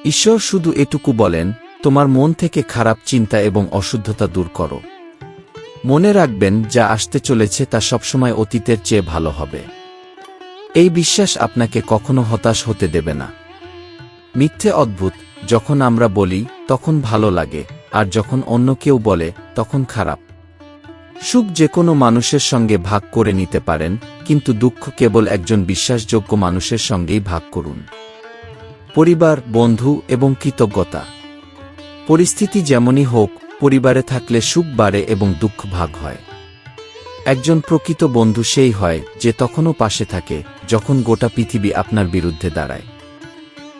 A: ঈশ্বর শুধু এটুকু বলেন, তোমার মন থেকে খারাপ চিন্তা এবং অশুদ্ধতা দূর করো। মনে রাখবেন, যা আসতে চলেছে তা সবসময় অতীতের চেয়ে ভালো হবে। এই বিশ্বাস আপনাকে কখনো হতাশ হতে দেবে না। মিথ্যে অদ্ভুত, যখন আমরা বলি তখন ভালো লাগে, আর যখন অন্য কেউ বলে তখন খারাপ। সুখ যে কোনো মানুষের সঙ্গে ভাগ করে নিতে পারেন, কিন্তু দুঃখ কেবল একজন বিশ্বাসযোগ্য মানুষের সঙ্গেই ভাগ করুন। পরিবার, বন্ধু এবং কৃতজ্ঞতা। পরিস্থিতি যেমনই হোক, পরিবারে থাকলে সুখ বাড়ে এবং দুঃখ ভাগ হয়। একজন প্রকৃত বন্ধু সেই হয় যে তখনও পাশে থাকে যখন গোটা পৃথিবী আপনার বিরুদ্ধে দাঁড়ায়।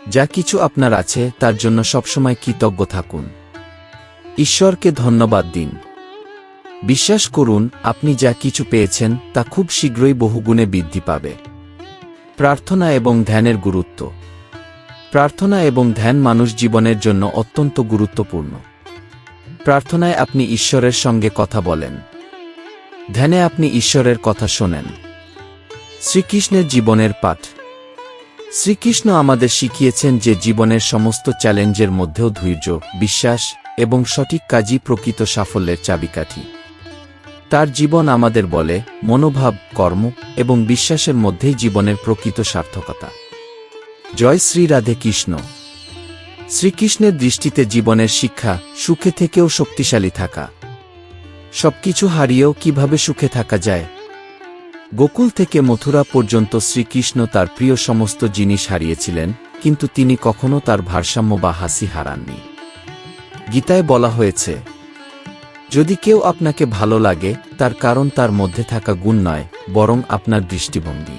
A: যা কিছু আপনার আছে তার জন্য সবসময় কৃতজ্ঞ থাকুন। ঈশ্বরকে ধন্যবাদ দিন। বিশ্বাস করুন, আপনি যা কিছু পেয়েছেন তা খুব শীঘ্রই বহুগুণে বৃদ্ধি পাবে। প্রার্থনা এবং ধ্যানের গুরুত্ব। প্রার্থনা এবং ধ্যান মানুষ জীবনের জন্য অত্যন্ত গুরুত্বপূর্ণ। প্রার্থনায় আপনি ঈশ্বরের সঙ্গে কথা বলেন। ধ্যানে আপনি ঈশ্বরের কথা শোনেন। শ্রীকৃষ্ণের জীবনের পাঠ। শ্রীকৃষ্ণ আমাদের শিখিয়েছেন যে জীবনের সমস্ত চ্যালেঞ্জের মধ্যেও ধৈর্য, বিশ্বাস এবং সঠিক কাজই প্রকৃত সাফল্যের চাবিকাঠি। তার জীবন আমাদের বলে, মনোভাব, কর্ম এবং বিশ্বাসের মধ্যেই জীবনের প্রকৃত সার্থকতা। জয় শ্রী রাধে কৃষ্ণ। শ্রীকৃষ্ণের দৃষ্টিতে জীবনের শিক্ষা সুখে থেকেও শক্তিশালী থাকা। সবকিছু হারিয়েও কিভাবে সুখে থাকা যায়। গোকুল থেকে মথুরা পর্যন্ত শ্রীকৃষ্ণ তার প্রিয় সমস্ত জিনিস হারিয়েছিলেন, কিন্তু তিনি কখনো তার ভারসাম্য বা হাসি হারাননি। গীতায় বলা হয়েছে, যদি কেউ আপনাকে ভালো লাগে তার কারণ তার মধ্যে থাকা গুণ নয়, বরং আপনার দৃষ্টিভঙ্গি।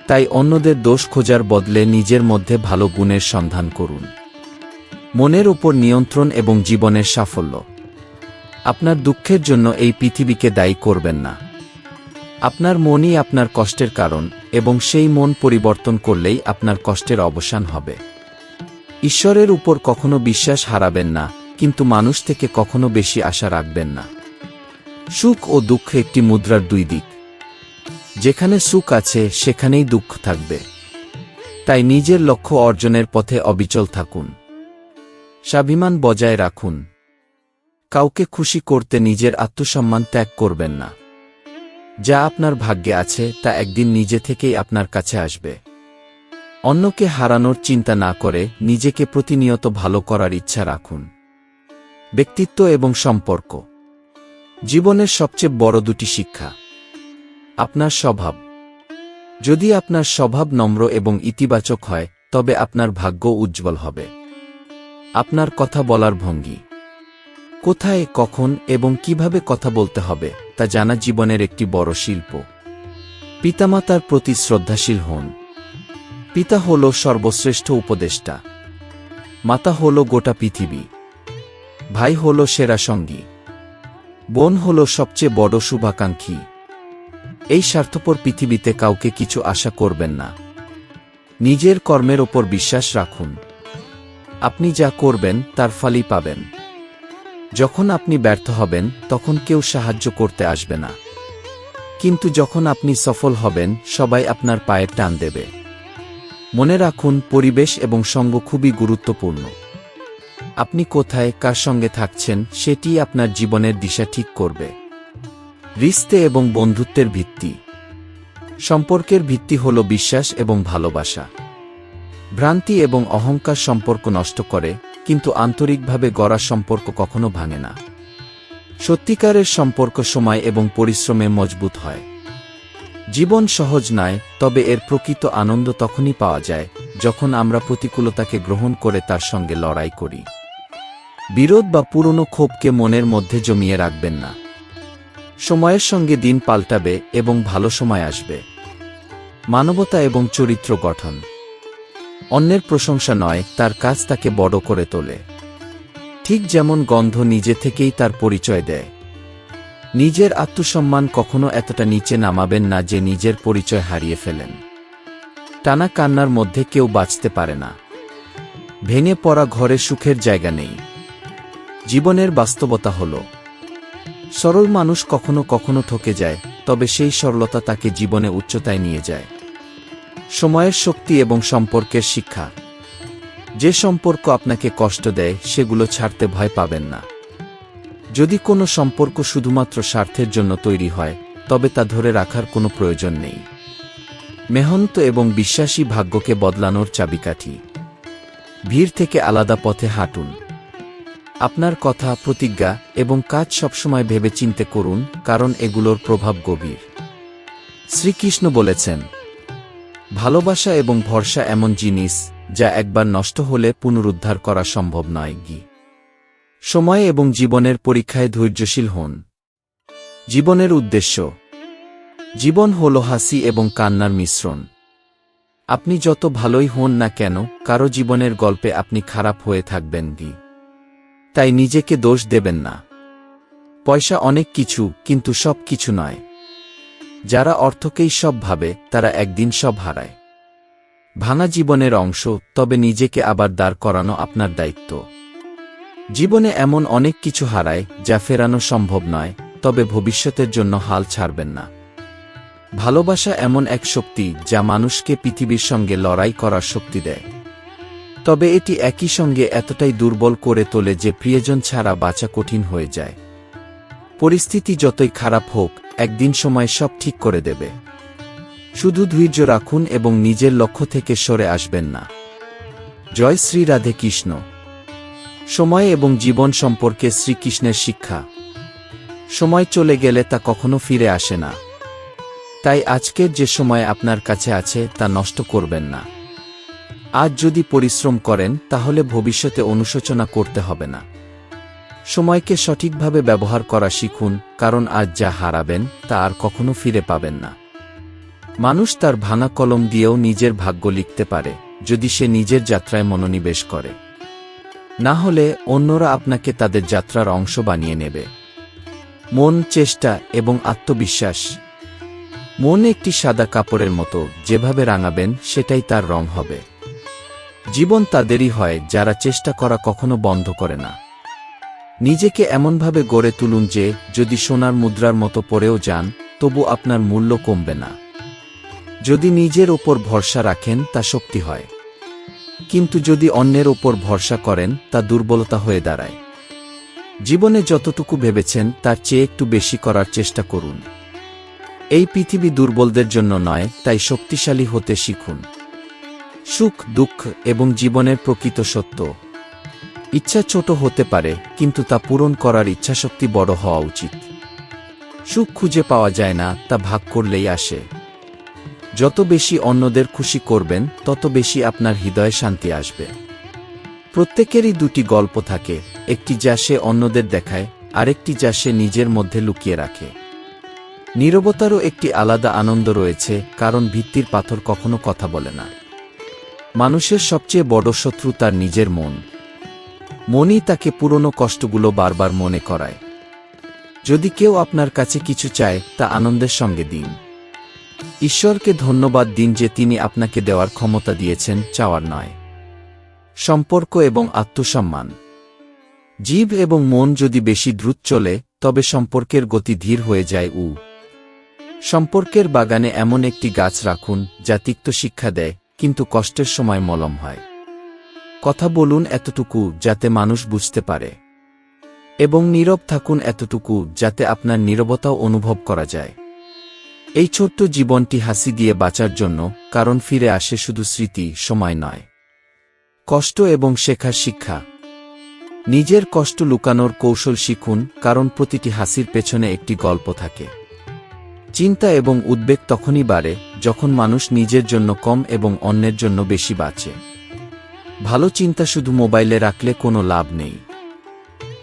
A: তাই অন্যদের দোষ খোঁজার বদলে নিজের মধ্যে ভালো গুণের সন্ধান করুন। মনের উপর নিয়ন্ত্রণ এবং জীবনের সাফল্য। আপনার দুঃখের জন্য এই পৃথিবীকে দায়ী করবেন না। আপনার মনই আপনার কষ্টের কারণ, এবং সেই মন পরিবর্তন করলেই আপনার কষ্টের অবসান হবে। ঈশ্বরের উপর কখনো বিশ্বাস হারাবেন না, কিন্তু মানুষ থেকে কখনো বেশি আশা রাখবেন না। সুখ ও দুঃখ একটি মুদ্রার দুই দিক। যেখানে সুখ আছে সেখানেই দুঃখ থাকবে। তাই নিজের লক্ষ্য অর্জনের পথে অবিচল থাকুন। স্বাভিমান বজায় রাখুন। কাউকে খুশি করতে নিজের আত্মসম্মান ত্যাগ করবেন না। যা আপনার ভাগ্যে আছে তা একদিন নিজে থেকেই আপনার কাছে আসবে। অন্যকে হারানোর চিন্তা না করে নিজেকে প্রতিনিয়ত ভালো করার ইচ্ছা রাখুন। ব্যক্তিত্ব এবং সম্পর্ক। জীবনের সবচেয়ে বড় দুটি শিক্ষা। আপনার স্বভাব। যদি আপনার স্বভাব নম্র এবং ইতিবাচক হয়, তবে আপনার ভাগ্য উজ্জ্বল হবে। আপনার কথা বলার ভঙ্গি। কোথায়, কখন এবং কিভাবে কথা বলতে হবে তা জানা জীবনের একটি বড় শিল্প। পিতামাতার প্রতি শ্রদ্ধাশীল হন। পিতা হল সর্বশ্রেষ্ঠ উপদেষ্টা। মাতা হল গোটা পৃথিবী। ভাই হল সেরা সঙ্গী। বোন হল সবচেয়ে বড় শুভাকাঙ্ক্ষী। এই স্বার্থপর পৃথিবীতে কাউকে কিছু আশা করবেন না। নিজের কর্মের ওপর বিশ্বাস রাখুন। আপনি যা করবেন তার ফলই পাবেন। যখন আপনি ব্যর্থ হবেন তখন কেউ সাহায্য করতে আসবে না, কিন্তু যখন আপনি সফল হবেন সবাই আপনার পায়ের টান দেবে। মনে রাখুন, পরিবেশ এবং সঙ্গ খুবই গুরুত্বপূর্ণ। আপনি কোথায়, কার সঙ্গে থাকছেন সেটি আপনার জীবনের দিশা ঠিক করবে। রিশতে এবং বন্ধুত্বের ভিত্তি। সম্পর্কের ভিত্তি হল বিশ্বাস এবং ভালোবাসা। ভ্রান্তি এবং অহংকার সম্পর্ক নষ্ট করে, কিন্তু আন্তরিকভাবে গড়া সম্পর্ক কখনো ভাঙে না। সত্যিকারের সম্পর্ক সময় এবং পরিশ্রমে মজবুত হয়। জীবন সহজ নয়, তবে এর প্রকৃত আনন্দ তখনই পাওয়া যায় যখন আমরা প্রতিকূলতাকে গ্রহণ করে তার সঙ্গে লড়াই করি। বিরোধ বা পুরনো ক্ষোভকে মনের মধ্যে জমিয়ে রাখবেন না। সময়ের সঙ্গে দিন পাল্টাবে এবং ভালো সময় আসবে। মানবতা এবং চরিত্র গঠন। অন্যের প্রশংসা নয়, তার কাজ তাকে বড় করে তোলে। ঠিক যেমন গন্ধ নিজে থেকেই তার পরিচয় দেয়। নিজের আত্মসম্মান কখনো এতটা নিচে নামাবেন না যে নিজের পরিচয় হারিয়ে ফেলেন। টানা কান্নার মধ্যে কেউ বাঁচতে পারে না। ভেঙে পড়া ঘরে সুখের জায়গা নেই। জীবনের বাস্তবতা হল, সরল মানুষ কখনো কখনো ঠকে যায়, তবে সেই সরলতা তাকে জীবনে উচ্চতায় নিয়ে যায়। সময়ের শক্তি এবং সম্পর্কের শিক্ষা। যে সম্পর্ক আপনাকে কষ্ট দেয় সেগুলো ছাড়তে ভয় পাবেন না। যদি কোনো সম্পর্ক শুধুমাত্র স্বার্থের জন্য তৈরি হয়, তবে তা ধরে রাখার কোনো প্রয়োজন নেই। মেহনত এবং বিশ্বাসী ভাগ্যকে বদলানোর চাবিকাঠি। ভিড় থেকে আলাদা পথে হাঁটুন। আপনার কথা, প্রতিজ্ঞা এবং কাজ সবসময় ভেবেচিন্তে করুন, কারণ এগুলোর প্রভাব গভীর। শ্রীকৃষ্ণ বলেছেন, ভালোবাসা এবং ভরসা এমন জিনিস যা একবার নষ্ট হলে পুনরুদ্ধার করা সম্ভব নয়। সময় এবং জীবনের পরীক্ষায় ধৈর্যশীল হন। জীবনের উদ্দেশ্য। জীবন হল হাসি এবং কান্নার মিশ্রণ। আপনি যত ভালোই হন না কেন, কারো জীবনের গল্পে আপনি খারাপ হয়ে থাকবেন। তাই নিজেকে দোষ দেবেন না। পয়সা অনেক কিছু, কিন্তু সব কিছু নয়। যারা অর্থকেই সব ভাবে তারা একদিন সব হারায়। ভাঙা জীবনের অংশ, তবে নিজেকে আবার দাঁড় করানো আপনার দায়িত্ব। জীবনে এমন অনেক কিছু হারায় যা ফেরানো সম্ভব নয়, তবে ভবিষ্যতের জন্য হাল ছাড়বেন না। ভালোবাসা এমন এক শক্তি যা মানুষকে পৃথিবীর সঙ্গে লড়াই করার শক্তি দেয়। তবে এটি একই সঙ্গে এতটাই দুর্বল করে তোলে যে প্রিয়জন ছাড়া বাঁচা কঠিন হয়ে যায়। পরিস্থিতি যতই খারাপ হোক, একদিন সময় সব ঠিক করে দেবে। শুধু ধৈর্য রাখুন এবং নিজের লক্ষ্য থেকে সরে আসবেন না। জয় শ্রী রাধে কৃষ্ণ। সময় এবং জীবন সম্পর্কে শ্রীকৃষ্ণের শিক্ষা। সময় চলে গেলে তা কখনো ফিরে আসে না। তাই আজকের যে সময় আপনার কাছে আছে তা নষ্ট করবেন না। আজ যদি পরিশ্রম করেন তাহলে ভবিষ্যতে অনুশোচনা করতে হবে না। সময়কে সঠিকভাবে ব্যবহার করা শিখুন, কারণ আজ যা হারাবেন তা আর কখনো ফিরে পাবেন না। মানুষ তার ভাঙা কলম দিয়েও নিজের ভাগ্য লিখতে পারে, যদি সে নিজের যাত্রায় মনোনিবেশ করে। না হলে অন্যরা আপনাকে তাদের যাত্রার অংশ বানিয়ে নেবে। মন, চেষ্টা এবং আত্মবিশ্বাস। মন একটি সাদা কাপড়ের মতো, যেভাবে রাঙাবেন সেটাই তার রং হবে। জীবন তাদেরই হয় যারা চেষ্টা করা কখনো বন্ধ করে না। নিজেকে এমনভাবে গড়ে তুলুন যে যদি সোনার মুদ্রার মতো পড়েও যান, তবু আপনার মূল্য কমবে না। যদি নিজের ওপর ভরসা রাখেন তা শক্তি হয়, কিন্তু যদি অন্যের ওপর ভরসা করেন তা দুর্বলতা হয়ে দাঁড়ায়। জীবনে যতটুকু ভেবেছেন তার চেয়ে একটু বেশি করার চেষ্টা করুন। এই পৃথিবী দুর্বলদের জন্য নয়, তাই শক্তিশালী হতে শিখুন। সুখ, দুঃখ এবং জীবনের প্রকৃত সত্য। ইচ্ছা ছোট হতে পারে, কিন্তু তা পূরণ করার ইচ্ছাশক্তি বড় হওয়া উচিত। সুখ খুঁজে পাওয়া যায় না, তা ভাগ করলেই আসে। যত বেশি অন্যদের খুশি করবেন, তত বেশি আপনার হৃদয়ে শান্তি আসবে। প্রত্যেকেরই দুটি গল্প থাকে, একটি যা সে অন্যদের দেখায়, আরেকটি যা সে নিজের মধ্যে লুকিয়ে রাখে। নীরবতারও একটি আলাদা আনন্দ রয়েছে, কারণ ভিত্তির পাথর কখনো কথা বলে না। মানুষের সবচেয়ে বড় শত্রু তার নিজের মন। মনই তাকে পুরনো কষ্টগুলো বারবার মনে করায়। যদি কেউ আপনার কাছে কিছু চায়, তা আনন্দের সঙ্গে দিন। ঈশ্বরকে ধন্যবাদ দিন যে তিনি আপনাকে দেওয়ার ক্ষমতা দিয়েছেন, চাওয়ার নয়। সম্পর্ক এবং আত্মসম্মান। জীব এবং মন যদি বেশি দ্রুত চলে, তবে সম্পর্কের গতি ধীর হয়ে যায়। সম্পর্কের বাগানে এমন একটি গাছ রাখুন যা তিক্ত শিক্ষা দেয়, কিন্তু কষ্টের সময় মলম হয়। কথা বলুন এতটুকু যাতে মানুষ বুঝতে পারে, এবং নীরব থাকুন এতটুকু যাতে আপনার নীরবতাও অনুভব করা যায়। এই ছোট্ট জীবনটি হাসি দিয়ে বাঁচার জন্য, কারণ ফিরে আসে শুধু স্মৃতি, সময় নয়। কষ্ট এবং শেখার শিক্ষা। নিজের কষ্ট লুকানোর কৌশল শিখুন, কারণ প্রতিটি হাসির পেছনে একটি গল্প থাকে। চিন্তা এবং উদ্বেগ তখনই বাড়ে যখন মানুষ নিজের জন্য কম এবং অন্যের জন্য বেশি বাঁচে। ভালো চিন্তা শুধু মোবাইলে রাখলে কোনো লাভ নেই,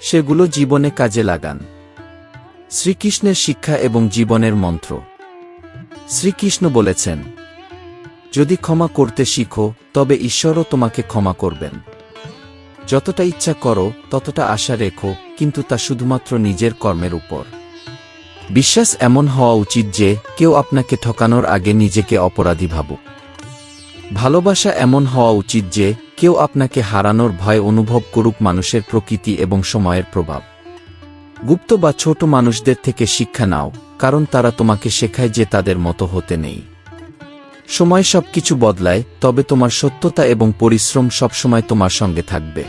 A: সেগুলো জীবনে কাজে লাগান। শ্রীকৃষ্ণের শিক্ষা এবং জীবনের মন্ত্র। শ্রীকৃষ্ণ বলেছেন, যদি ক্ষমা করতে শিখো, তবে ঈশ্বরও তোমাকে ক্ষমা করবেন। যতটা ইচ্ছা করো ততটা আশা রেখো, কিন্তু তা শুধুমাত্র নিজের কর্মের উপর। বিশ্বাস এমন হওয়া উচিত যে কেউ আপনাকে ঠকানোর আগে নিজেকে অপরাধী ভাবুক। ভালোবাসা এমন হওয়া উচিত যে কেউ আপনাকে হারানোর ভয় অনুভব করুক। মানুষের প্রকৃতি এবং সময়ের প্রভাব। গুপ্ত বা ছোট মানুষদের থেকে শিক্ষা নাও, কারণ তারা তোমাকে শেখায় যে তাদের মতো হতে নেই। সময় সবকিছু বদলায়, তবে তোমার সত্যতা এবং পরিশ্রম সবসময় তোমার সঙ্গে থাকবে।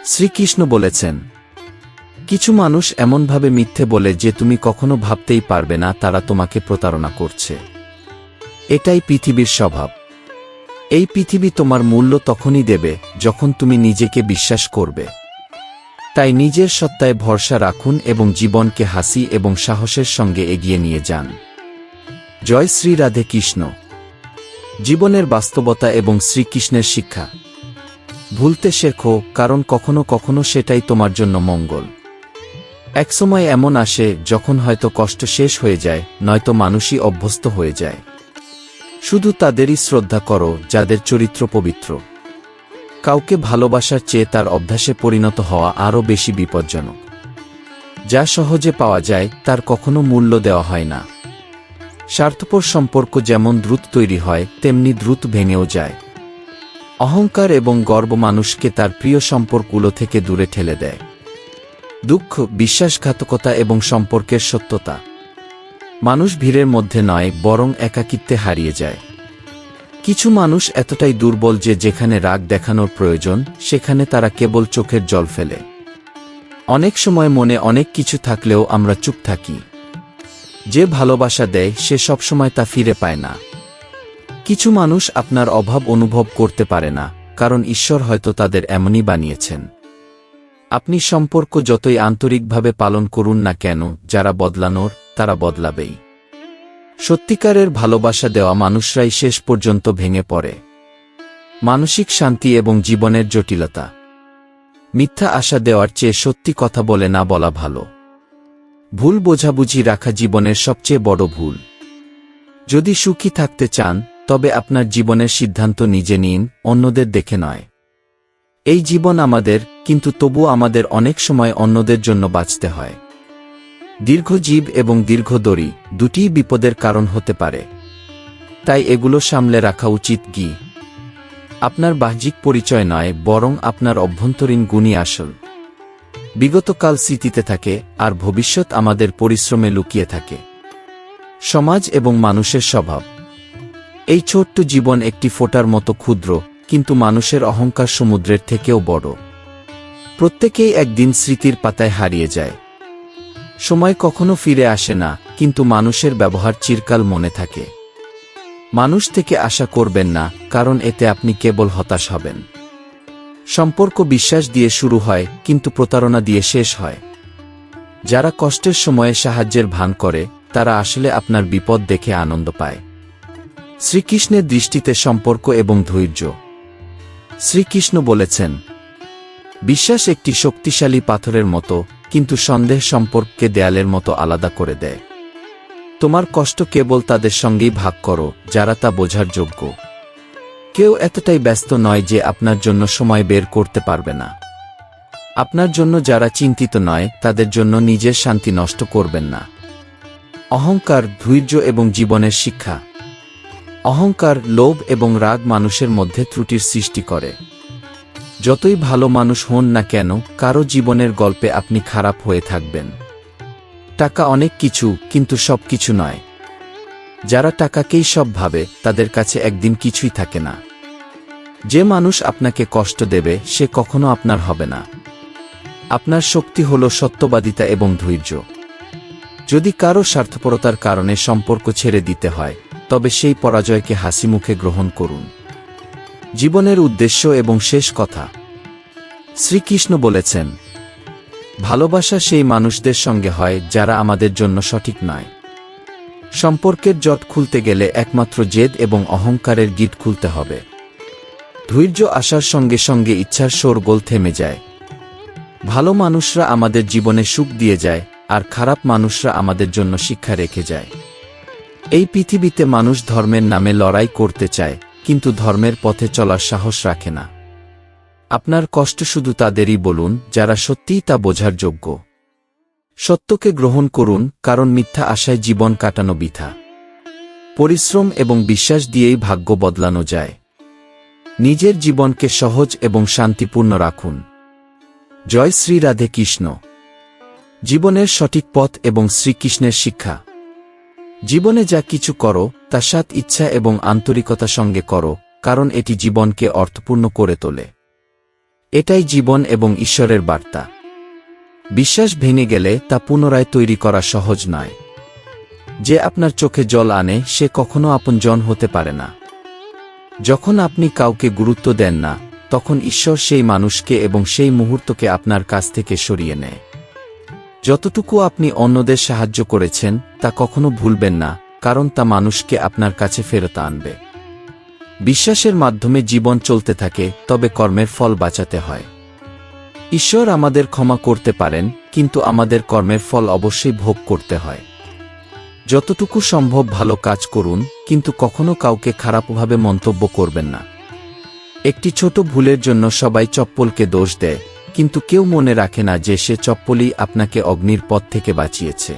A: শ্রীকৃষ্ণ বলেছেন, কিছু মানুষ এমনভাবে মিথ্যে বলে যে তুমি কখনো ভাবতেই পারবে না তারা তোমাকে প্রতারণা করছে। এটাই পৃথিবীর স্বভাব। এই পৃথিবী তোমার মূল্য তখনই দেবে যখন তুমি নিজেকে বিশ্বাস করবে। তাই নিজের সত্তায় ভরসা রাখুন এবং জীবনকে হাসি এবং সাহসের সঙ্গে এগিয়ে নিয়ে যান। জয় শ্রী রাধে কৃষ্ণ। জীবনের বাস্তবতা এবং শ্রীকৃষ্ণের শিক্ষা। ভুলতে শেখো, কারণ কখনো কখনো সেটাই তোমার জন্য মঙ্গল। একসময় এমন আসে যখন হয়তো কষ্ট শেষ হয়ে যায়, নয়তো মানুষই অভ্যস্ত হয়ে যায়। শুধু তাদেরই শ্রদ্ধা করো যাদের চরিত্র পবিত্র। কাউকে ভালোবাসার চেয়ে তার অভ্যাসে পরিণত হওয়া আরও বেশি বিপজ্জনক। যা সহজে পাওয়া যায় তার কখনো মূল্য দেওয়া হয় না। স্বার্থপর সম্পর্ক যেমন দ্রুত তৈরি হয় তেমনি দ্রুত ভেঙেও যায়। অহংকার এবং গর্ব মানুষকে তার প্রিয় সম্পর্কগুলো থেকে দূরে ঠেলে দেয়। দুঃখ, বিশ্বাসঘাতকতা এবং সম্পর্কের সত্যতা। মানুষ ভিড়ের মধ্যে নয়, বরং একাকিত্বে হারিয়ে যায়। কিছু মানুষ এতটাই দুর্বল যে যেখানে রাগ দেখানোর প্রয়োজন সেখানে তারা কেবল চোখের জল ফেলে। অনেক সময় মনে অনেক কিছু থাকলেও আমরা চুপ থাকি। যে ভালোবাসা দেয় সে সবসময় তা ফিরে পায় না। কিছু মানুষ আপনার অভাব অনুভব করতে পারে না, কারণ ঈশ্বর হয়তো তাদের এমনই বানিয়েছেন। আপনি সম্পর্ক যতই আন্তরিকভাবে পালন করুন না কেন, যারা বদলানোর তারা বদলাবেই। সত্যিকারের ভালোবাসা দেওয়া মানুষরাই শেষ পর্যন্ত ভেঙে পড়ে। মানসিক শান্তি এবং জীবনের জটিলতা। মিথ্যা আশা দেওয়ার চেয়ে সত্যি কথা বলে না বলা ভালো। ভুল বোঝাবুঝি রাখা জীবনের সবচেয়ে বড় ভুল। যদি সুখী থাকতে চান তবে আপনার জীবনের সিদ্ধান্ত নিজে নিন, অন্যদের দেখে নয়। এই জীবন আমাদের, কিন্তু তবুও আমাদের অনেক সময় অন্যদের জন্য বাঁচতে হয়। দীর্ঘজীব এবং দীর্ঘদড়ি দুটিই বিপদের কারণ হতে পারে। তাই এগুলো সামলে রাখা উচিত। আপনার বাহ্যিক পরিচয় নয়, বরং আপনার অভ্যন্তরীণ গুণই আসল। বিগতকাল স্মৃতিতে থাকে, আর ভবিষ্যৎ আমাদের পরিশ্রমে লুকিয়ে থাকে। সমাজ এবং মানুষের স্বভাব। এই ছোট্ট জীবন একটি ফোঁটার মতো ক্ষুদ্র, কিন্তু মানুষের অহংকার সমুদ্রের থেকেও বড়। প্রত্যেকেই একদিন স্মৃতির পাতায় হারিয়ে যায়। সময় কখনো ফিরে আসে না, কিন্তু মানুষের ব্যবহার চিরকাল মনে থাকে। মানুষ থেকে আশা করবেন না, কারণ এতে আপনি কেবল হতাশ হবেন। সম্পর্ক বিশ্বাস দিয়ে শুরু হয়, কিন্তু প্রতারণা দিয়ে শেষ হয়। যারা কষ্টের সময়ে সাহায্যের ভান করে তারা আসলে আপনার বিপদ দেখে আনন্দ পায়। শ্রীকৃষ্ণের দৃষ্টিতে সম্পর্ক এবং ধৈর্য। শ্রীকৃষ্ণ বলেছেন, বিশ্বাস একটি শক্তিশালী পাথরের মতো, কিন্তু সন্দেহ সম্পর্ককে দেয়ালের মতো আলাদা করে দেয়। তোমার কষ্ট কেবল তাদের সঙ্গেই ভাগ করো যারা তা বোঝার যোগ্য। কেউ এতটাই ব্যস্ত নয় যে আপনার জন্য সময় বের করতে পারবে না। আপনার জন্য যারা চিন্তিত নয় তাদের জন্য নিজের শান্তি নষ্ট করবেন না। অহংকার, ধৈর্য এবং জীবনের শিক্ষা। অহংকার, লোভ এবং রাগ মানুষের মধ্যে ত্রুটির সৃষ্টি করে। যতই ভালো মানুষ হন না কেন, কারো জীবনের গল্পে আপনি খারাপ হয়ে থাকবেন। টাকা অনেক কিছু, কিন্তু সব কিছু নয়। যারা টাকাকেই সব ভাবে তাদের কাছে একদিন কিছুই থাকে না। যে মানুষ আপনাকে কষ্ট দেবে সে কখনো আপনার হবে না। আপনার শক্তি হল সত্যবাদিতা এবং ধৈর্য। যদি কারো স্বার্থপরতার কারণে সম্পর্ক ছেড়ে দিতে হয়, তবে সেই পরাজয়কে হাসিমুখে গ্রহণ করুন। জীবনের উদ্দেশ্য এবং শেষ কথা। শ্রীকৃষ্ণ বলেছেন, ভালোবাসা সেই মানুষদের সঙ্গে হয় যারা আমাদের জন্য সঠিক নয়। সম্পর্কের জট খুলতে গেলে একমাত্র জেদ এবং অহংকারের গিট খুলতে হবে। ধৈর্য আসার সঙ্গে সঙ্গে ইচ্ছার শোরগোল থেমে যায়। ভালো মানুষরা আমাদের জীবনে সুখ দিয়ে যায়, আর খারাপ মানুষরা আমাদের জন্য শিক্ষা রেখে যায়। এই পৃথিবীতে মানুষ ধর্মের নামে লড়াই করতে চায়, কিন্তু ধর্মের পথে চলার সাহস রাখে না। আপনার কষ্ট শুধু তাদেরই বলুন যারা সত্যিই তা বোঝার যোগ্য। সত্যকে গ্রহণ করুন, কারণ মিথ্যা আশায় জীবন কাটানো বৃথা। পরিশ্রম এবং বিশ্বাস দিয়েই ভাগ্য বদলানো যায়। নিজের জীবনকে সহজ এবং শান্তিপূর্ণ রাখুন। জয় শ্রী রাধে কৃষ্ণ। জীবনের সঠিক পথ এবং শ্রীকৃষ্ণের শিক্ষা। জীবনে যা কিছু করো তা সৎ ইচ্ছা এবং আন্তরিকতার সঙ্গে করো, কারণ এটি জীবনকে অর্থপূর্ণ করে তোলে। এটাই জীবন এবং ঈশ্বরের বার্তা। বিশ্বাস ভেঙে গেলে তা পুনরায় তৈরি করা সহজ নয়। যে আপনার চোখে জল আনে সে কখনো আপনজন হতে পারে না। যখন আপনি কাউকে গুরুত্ব দেন না, তখন ঈশ্বর সেই মানুষকে এবং সেই মুহূর্তকে আপনার কাছ থেকে সরিয়ে নেয়। যতটুকু আপনি অন্যদের সাহায্য করেছেন তা কখনো ভুলবেন না, কারণ তা মানুষকে আপনার কাছে ফেরত আনবে। বিশ্বাসের মাধ্যমে জীবন চলতে থাকে, তবে কর্মের ফল বাঁচাতে হয়। ঈশ্বর আমাদের ক্ষমা করতে পারেন, কিন্তু আমাদের কর্মের ফল অবশ্যই ভোগ করতে হয়। যতটুকু সম্ভব ভালো কাজ করুন, কিন্তু কখনো কাউকে খারাপভাবে মন্তব্য করবেন না। একটি ছোট ভুলের জন্য সবাই চপ্পলকে দোষ দেয়, কিন্তু কেউ মনে রাখে না যে সে চপ্পলই আপনাকে অগ্নির পথ থেকে বাঁচিয়েছে।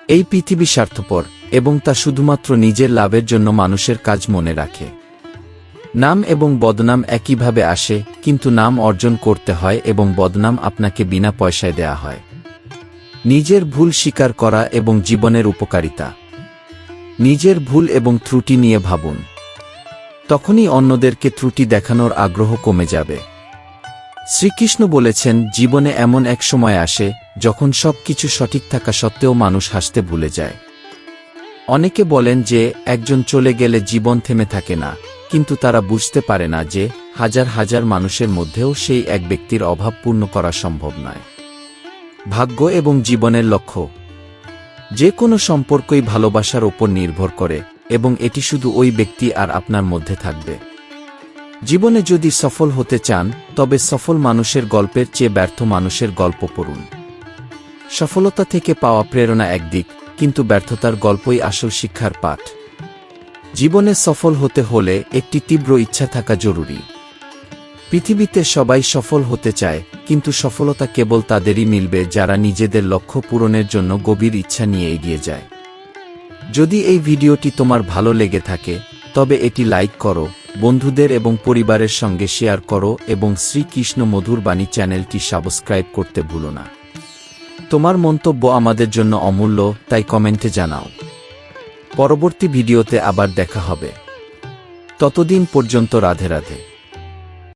A: এই পৃথিবী স্বার্থপর, এবং তা শুধুমাত্র নিজের লাভের জন্য মানুষের কাজ মনে রাখে। নাম এবং বদনাম একইভাবে আসে, কিন্তু নাম অর্জন করতে হয় এবং বদনাম আপনাকে বিনা পয়সায় দেয়া হয়। নিজের ভুল স্বীকার করা এবং জীবনের উপকারিতা। নিজের ভুল এবং ত্রুটি নিয়ে ভাবুন। তখনই অন্যদেরকে ত্রুটি দেখানোর আগ্রহ কমে যাবে। শ্রীকৃষ্ণ বলেছেন, জীবনে এমন এক সময় আসে যখন সব কিছু সঠিক থাকা সত্ত্বেও মানুষ হাসতে ভুলে যায়। অনেকে বলেন যে একজন চলে গেলে জীবন থেমে থাকে না, কিন্তু তারা বুঝতে পারে না যে হাজার হাজার মানুষের মধ্যেও সেই এক ব্যক্তির অভাব পূর্ণ করা সম্ভব নয়। ভাগ্য এবং জীবনের লক্ষ্য। যে কোনো সম্পর্কই ভালোবাসার ওপর নির্ভর করে, এবং এটি শুধু ওই ব্যক্তি আর আপনার মধ্যে থাকবে। জীবনে যদি সফল হতে চান, তবে সফল মানুষের গল্পের চেয়ে ব্যর্থ মানুষের গল্প পড়ুন। সফলতা থেকে পাওয়া প্রেরণা একদিক, কিন্তু ব্যর্থতার গল্পই আসল শিক্ষার পাঠ। জীবনে সফল হতে হলে একটি তীব্র ইচ্ছা থাকা জরুরি। পৃথিবীতে সবাই সফল হতে চায়, কিন্তু সফলতা কেবল তাদেরই মিলবে যারা নিজেদের লক্ষ্য পূরণের জন্য গভীর ইচ্ছা নিয়ে এগিয়ে যায়। যদি এই ভিডিওটি তোমার ভালো লেগে থাকে, তবে এটি লাইক করো, বন্ধুদের এবং পরিবারের সঙ্গে শেয়ার করো এবং শ্রীকৃষ্ণ মধুর বাণী চ্যানেলটি সাবস্ক্রাইব করতে ভুলো না। তোমার মন্তব্য আমাদের জন্য অমূল্য, তাই কমেন্টে জানাও। পরবর্তী ভিডিওতে আবার দেখা হবে। ততদিন পর্যন্ত রাধে রাধে।